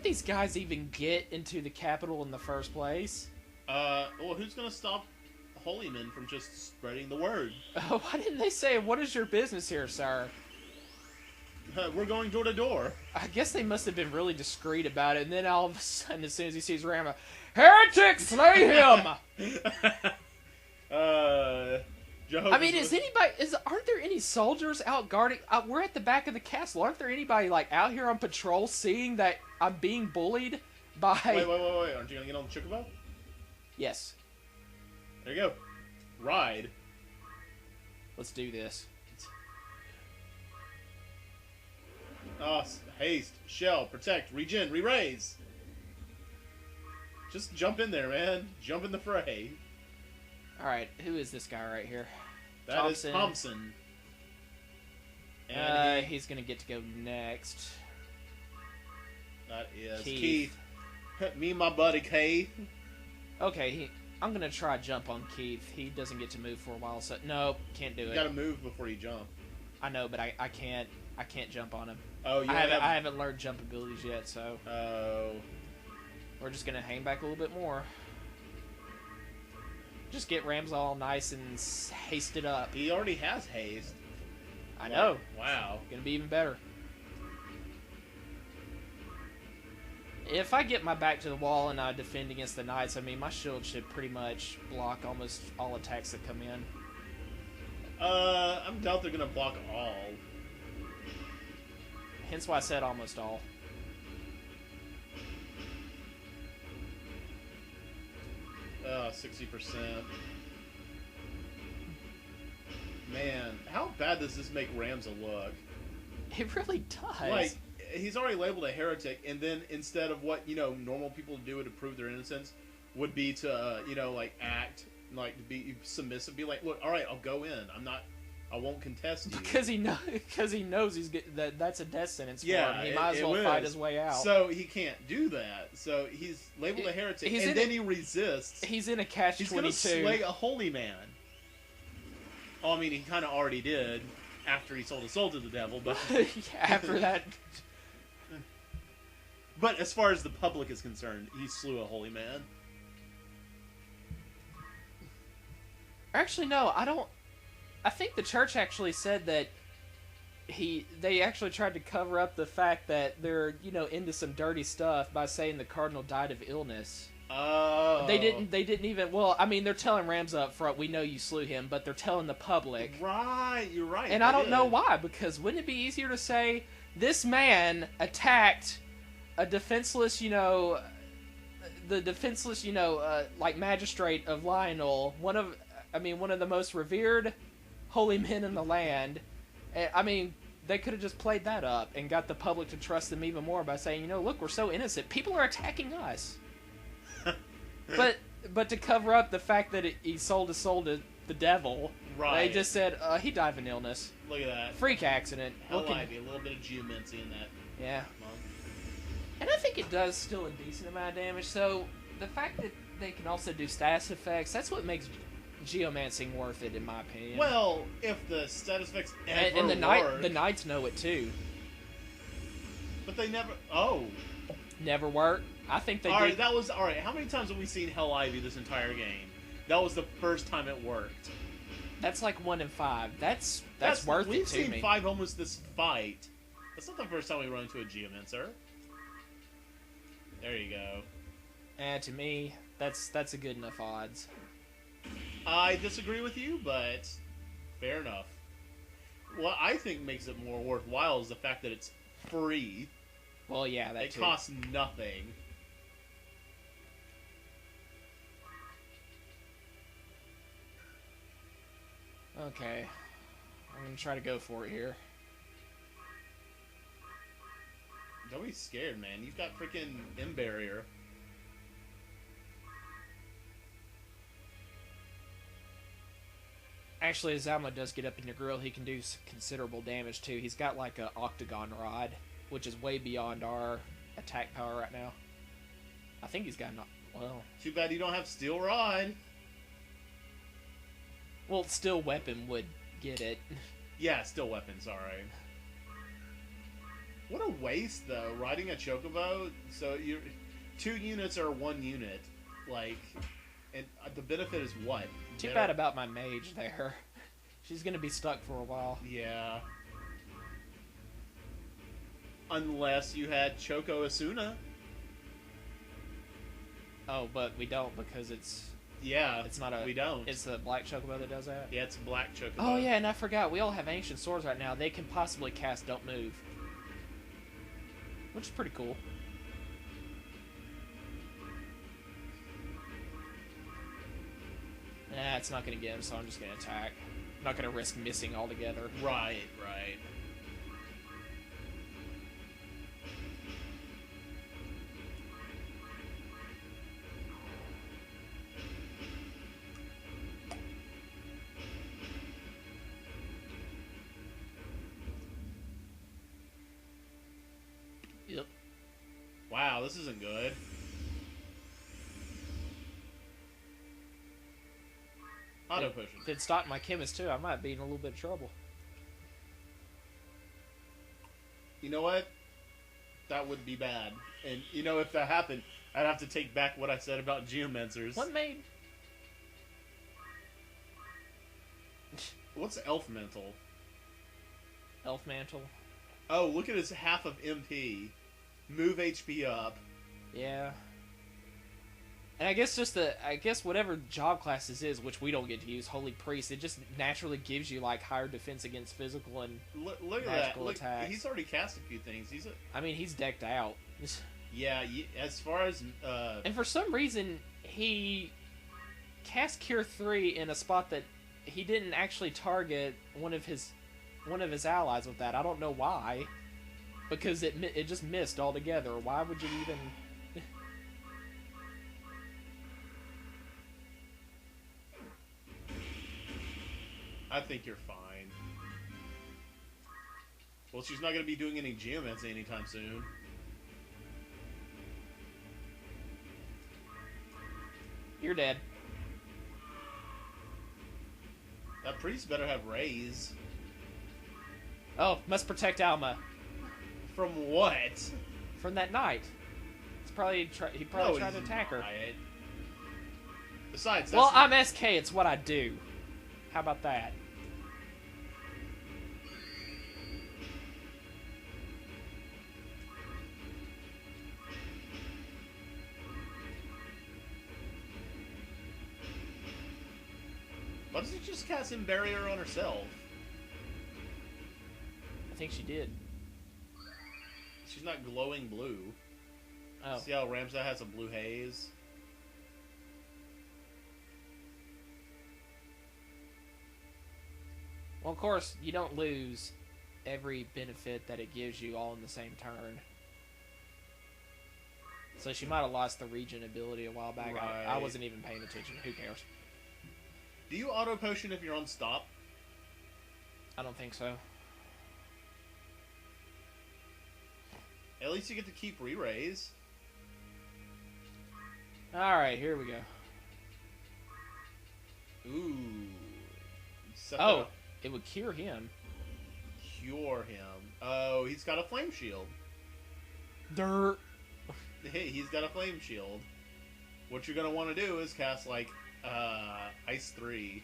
these guys even get into the capital in the first place? Well, who's gonna stop holy men from just spreading the word? Why didn't they say, "What is your business here, sir"? We're going door to door. I guess they must have been really discreet about it, and then all of a sudden, as soon as he sees Ramza, heretic, slay him! I mean, aren't there any soldiers out guarding? We're at the back of the castle. Aren't there anybody, like, out here on patrol seeing that I'm being bullied by... Wait. Aren't you gonna get on the chocobo? Yes. There you go. Ride. Let's do this. Haste, shell, protect, regen, re-raise. Just jump in there, man. Jump in the fray. Alright, who is this guy right here? That is Thompson. And he's gonna get to go next. That is Keith. Me and my buddy Keith. Okay, I'm gonna try jump on Keith. He doesn't get to move for a while, so nope, can't do it. You gotta move before you jump. I know, but I can't jump on him. Oh, I haven't learned jump abilities yet, so. Oh. We're just gonna hang back a little bit more. Just get Ramza all nice and hasted up. He already has haste. I know. Wow. Gonna be even better. If I get my back to the wall and I defend against the knights, I mean, my shield should pretty much block almost all attacks that come in. I doubt they're gonna block all. Hence why I said almost all. 60%. Man, how bad does this make Ramza look? It really does. Like, he's already labeled a heretic, and then instead of what, normal people do to prove their innocence, would be to, act, to be submissive, be like, look, alright, I'll go in. I won't contest you. Because he knows that's a death sentence for him. He might as well fight his way out. So he can't do that. So he's labeled a heretic, and then he resists. He's in a catch-22. He's going to slay a holy man. Oh, I mean, he kind of already did after he sold his soul to the devil, but after that. But as far as the public is concerned, he slew a holy man. Actually, no, I don't. I think the church actually said that they actually tried to cover up the fact that they're, into some dirty stuff by saying the cardinal died of illness. Oh. They didn't even, well, I mean, they're telling Ramza up front, we know you slew him, but they're telling the public. Right, you're right. And I don't know why, because wouldn't it be easier to say, this man attacked a defenseless, the defenseless, magistrate of Lionel, one of the most revered holy men in the land. I mean, they could have just played that up and got the public to trust them even more by saying, look, we're so innocent. People are attacking us. But to cover up the fact that he sold his soul to the devil, right. They just said, he died of an illness. Look at that. Freak accident. Hell, a little bit of geomancy in that. Yeah. Month. And I think it does still a decent amount of damage, so the fact that they can also do status effects, that's what makes geomancing worth it, in my opinion. Well, if the status effects ever and work... the knights know it too. But they never... Oh. Never work? I think they did. Alright, that was... Alright, how many times have we seen Hell Ivy this entire game? That was the first time it worked. That's like 1 in 5. That's worth it to me. We've seen 5 almost this fight. That's not the first time we run into a geomancer. There you go. And to me, that's a good enough odds. I disagree with you, but fair enough. What I think makes it more worthwhile is the fact that it's free. Well, yeah, that too. It costs nothing. Okay. I'm gonna try to go for it here. Don't be scared, man. You've got freaking M barrier. Actually, as Zalma does get up in your grill, he can do considerable damage too. He's got like an octagon rod, which is way beyond our attack power right now. I think he's got well. Too bad you don't have steel rod. Well, steel weapon would get it. Yeah, steel weapons, alright. What a waste, though, riding a chocobo. So you 2 units are 1 unit. Like, and the benefit is what? Too bad about my mage there. She's gonna be stuck for a while. Yeah. Unless you had Choco Asuna. Oh, but we don't because it's... Yeah, It's not a... we don't. It's the black chocobo that does that? Yeah, it's a black Chocobo. Oh, yeah, and I forgot. We all have ancient swords right now. They can possibly cast Don't Move. Which is pretty cool. Nah, it's not going to get him, so I'm just going to attack. I'm not going to risk missing altogether. Right, right. Yep. Wow, this isn't good. Auto potion. If it stopped my chemist, too, I might be in a little bit of trouble. You know what? That would be bad. And, you know, if that happened, I'd have to take back what I said about Geomancers. What made... What's Elf Mental? Elf Mantle? Oh, look at his half of MP. Move HP up. Yeah. And I guess just I guess whatever job class this is, which we don't get to use, Holy Priest, it just naturally gives you, like, higher defense against physical and Look at that. magical Look, attacks. he's already cast a few things. I mean, he's decked out. Yeah, as far as... And for some reason, he cast Cure 3 in a spot that he didn't actually target one of his allies with that. I don't know why. Because it just missed altogether. Why would you even... I think you're fine. Well, she's not going to be doing any geomancy anytime soon. You're dead. That priest better have raise. Oh, must protect Alma. From what? From that knight. It's probably he probably tried to attack her. Right. Besides, Well, I'm SK. It's what I do. How about that? Why does he just cast in barrier on herself? I think she did. She's not glowing blue. Oh. See how Ramza has a blue haze? Well, of course, you don't lose every benefit that it gives you all in the same turn. So she might have lost the regen ability a while back. Right. I wasn't even paying attention. Who cares? Do you auto potion if you're on stop? I don't think so. At least you get to keep re-raise. Alright, here we go. Ooh. Set Oh, that- it would cure him. Cure him. Oh, he's got a flame shield. Dirt. Hey, he's got a flame shield. What you're gonna want to do is cast, like, Ice 3.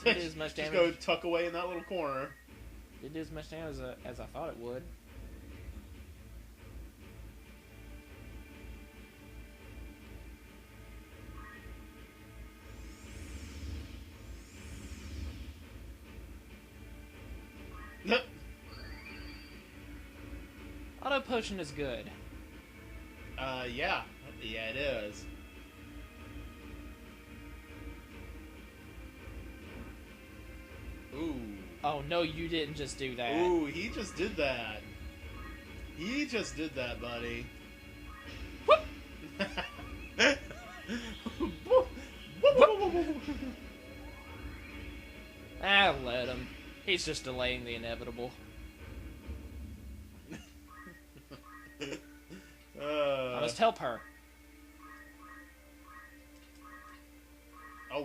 Didn't do as much Just damage. go tuck away in that little corner. Didn't do as much damage as I thought it would. Auto potion is good. Yeah. Yeah, it is. Ooh. Oh no, you didn't just do that. Ooh, he just did that. He just did that, buddy. Let him. He's just delaying the inevitable. I must help her.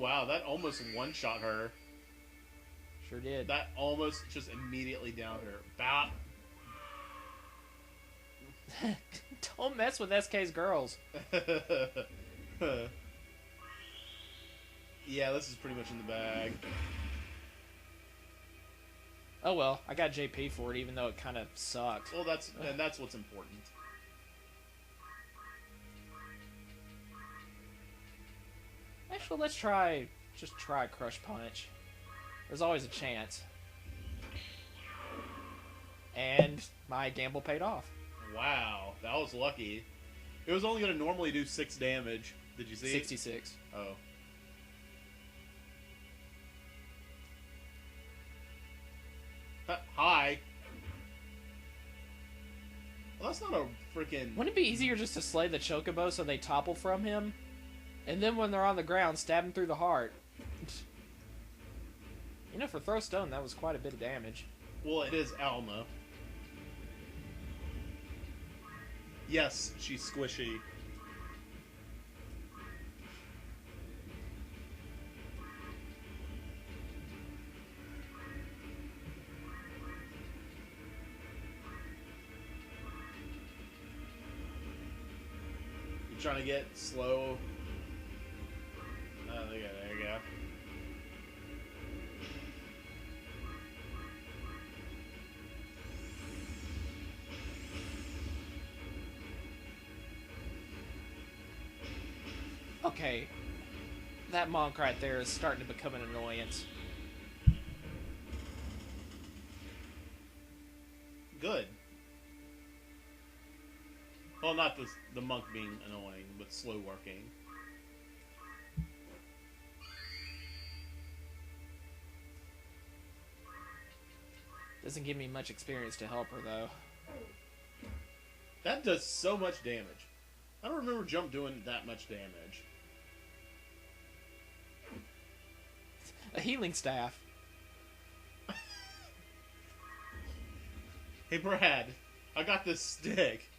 wow, that almost one-shot her. Sure did. That almost just immediately downed her. Bop. Don't mess with SK's girls. Yeah, this is pretty much in the bag. Oh well, I got JP for it, even though it kind of sucked. Well, that's what's important. Actually, let's just try Crush Punch. There's always a chance. And my gamble paid off. Wow, that was lucky. It was only going to normally do 6 damage. Did you see? 66. Oh. Hi. Well, that's not a freaking... Wouldn't it be easier just to slay the Chocobo so they topple from him? And then when they're on the ground, stab him through the heart. You know, for Throw Stone, that was quite a bit of damage. Well, it is Alma. Yes, she's squishy. You trying to get slow? Oh, there you go. Okay, that monk right there is starting to become an annoyance. Good. Well, not the monk being annoying, but slow working. Doesn't give me much experience to help her, though. That does so much damage. I don't remember Jump doing that much damage. A healing staff. Hey, Brad, I got this stick.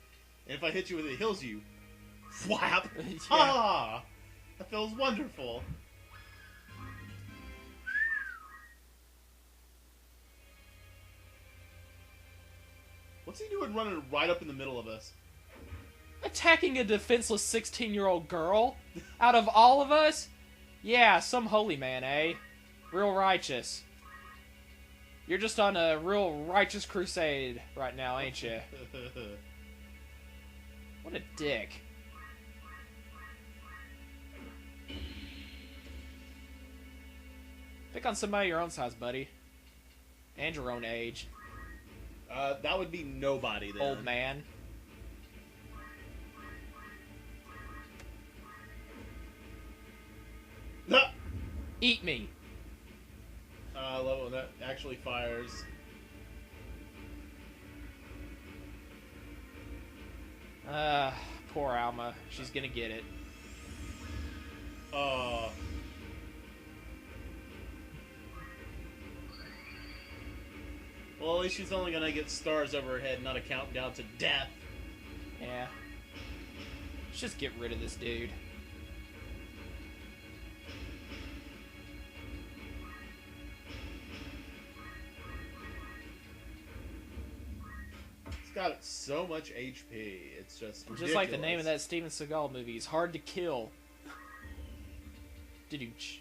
And if I hit you with it, it heals you. Flap! Yeah. Ah! That feels wonderful. What's he doing running right up in the middle of us? Attacking a defenseless 16-year-old girl? Out of all of us? Yeah, some holy man, eh? Real righteous. You're just on a real righteous crusade right now, ain't you? What a dick. Pick on somebody your own size, buddy. And your own age. That would be nobody then. Old man. Eat me. I love it when that actually fires. Poor Alma. She's gonna get it. Well, at least she's only gonna get stars over her head, not a countdown to death. Yeah. Let's just get rid of this dude. It's got so much HP. It's just ridiculous. Just like the name of that Steven Seagal movie. He's hard to kill. Didooch.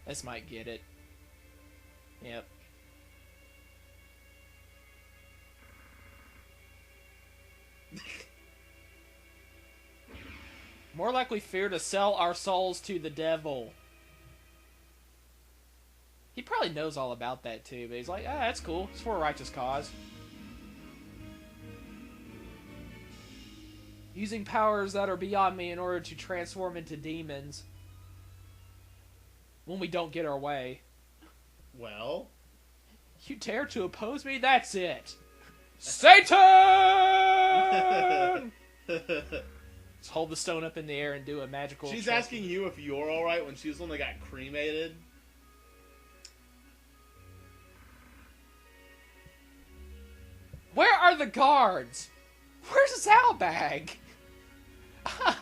This might get it. Yep. More likely fear to sell our souls to the devil. He probably knows all about that too, but he's like, ah, that's cool. It's for a righteous cause. Using powers that are beyond me in order to transform into demons. When we don't get our way. Well, You dare to oppose me? That's it. Satan! Let's hold the stone up in the air and do a magical... She's asking you if you're alright when she's the one that got cremated. Where are the guards? Where's Zalbag?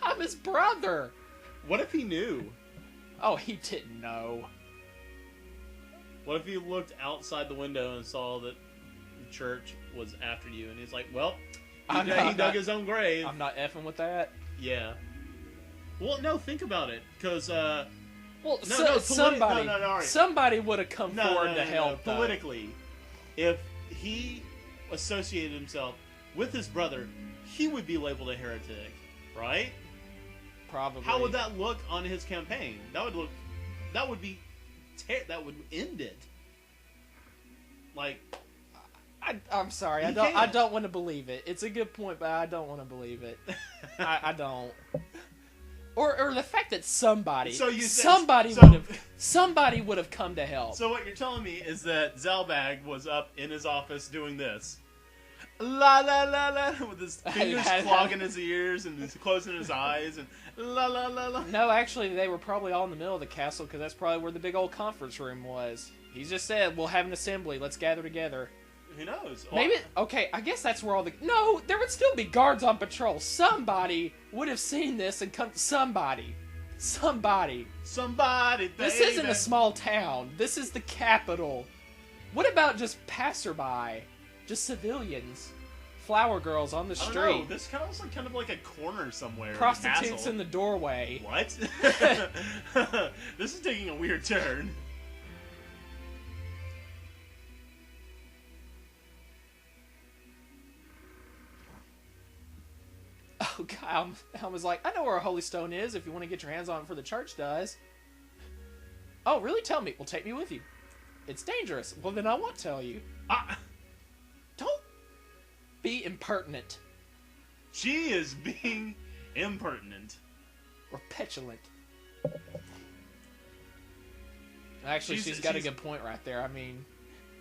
I'm I'm his brother. What if he knew? Oh, he didn't know. What if he looked outside the window and saw that the church was after you, and he's like, well, he dug his own grave. I'm not effing with that. Yeah. Well, no, think about it, because, somebody would have come forward to help. Politically, if he associated himself with his brother, he would be labeled a heretic, right? Probably. How would that look on his campaign? That would end it. Like, I'm sorry. I don't want to believe it. It's a good point, but I don't want to believe it. I don't. Or the fact that somebody would have come to help. So what you're telling me is that Zalbag was up in his office doing this, la la la la, with his fingers clogging his ears and he's closing his eyes and la la la la. No, actually, they were probably all in the middle of the castle because that's probably where the big old conference room was. He just said, "We'll have an assembly. Let's gather together." Who knows? Maybe. Okay, I guess that's where all the. No, there would still be guards on patrol. Somebody would have seen this and come. Somebody, baby. This isn't a small town. This is the capital. What about just passerby? Just civilians, flower girls on the street. I don't know. This kind of looks like like a corner somewhere. Prostitutes in the doorway. What? This is taking a weird turn. Oh God! I was like, I know where a holy stone is. If you want to get your hands on it before the church does. Oh, really? Tell me. Well, take me with you. It's dangerous. Well, then I won't tell you. Don't be impertinent. She is being impertinent. Or petulant. Actually, she's got a good point right there. I mean,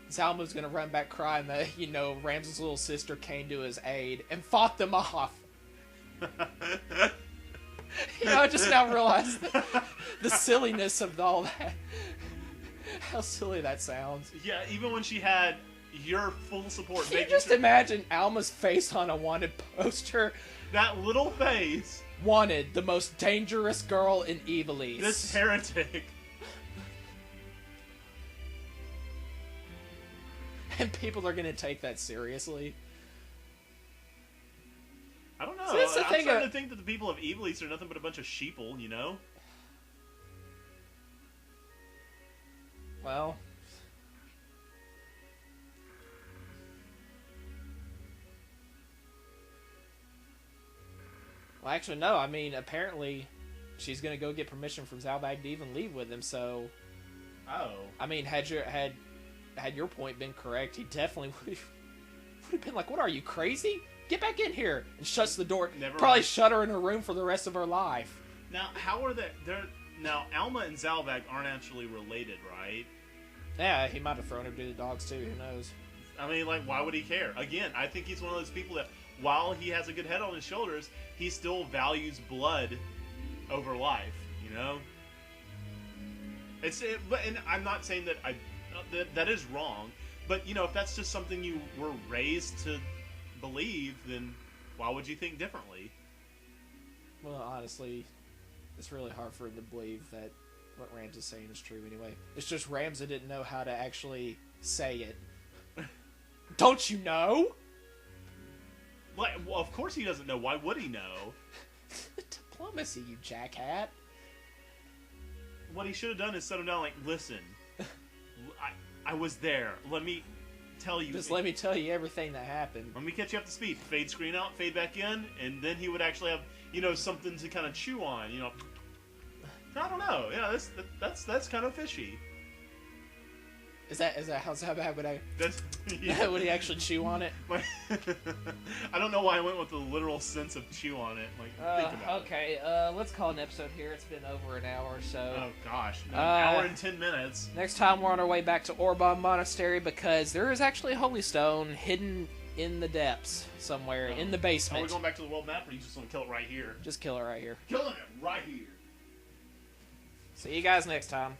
Zalma's going to run back crying that, Ramza's little sister came to his aid and fought them off. I just now realized the silliness of all that. How silly that sounds. Yeah, even when she had your full support. Can you just imagine Alma's face on a wanted poster? That little face. Wanted, the most dangerous girl in Ivalice. This heretic. And people are going to take that seriously. I don't know. So that's the I'm thing starting to think that the people of Ivalice are nothing but a bunch of sheeple, Well, actually, no. I mean, apparently, she's gonna go get permission from Zalbag to even leave with him. So, I mean, had your point been correct, he definitely would have been like, "What are you, crazy? Get back in here!" and shuts the door. Probably shut her in her room for the rest of her life. Now, how are they? Now, Alma and Zalbag aren't actually related, right? Yeah, he might have thrown her to the dogs too. Who knows? I mean, why would he care? Again, I think he's one of those people that, while he has a good head on his shoulders, he still values blood over life. And I'm not saying that that is wrong, but if that's just something you were raised to believe, then why would you think differently? Well, honestly, it's really hard for him to believe that what Ramza's saying is true anyway. It's just Ramza didn't know how to actually say it. Don't you know? Well, of course he doesn't know. Why would he know? Diplomacy, you jackhat. What he should have done is set him down listen, I was there. Let me tell you. Just let me tell you everything that happened. Let me catch you up to speed. Fade screen out, fade back in, and then he would actually have, something to kind of chew on, I don't know. Yeah, that's kind of fishy. Is that how bad would I? Yeah. Would he actually chew on it? I don't know why I went with the literal sense of chew on it. Think about it. Let's call it an episode here. It's been over an hour or so. Oh gosh, an hour and 10 minutes. Next time we're on our way back to Orban Monastery because there is actually a holy stone hidden in the depths somewhere in the basement. Are we going back to the world map, or are you just going to kill it right here? Just kill it right here. Killing it right here. See you guys next time.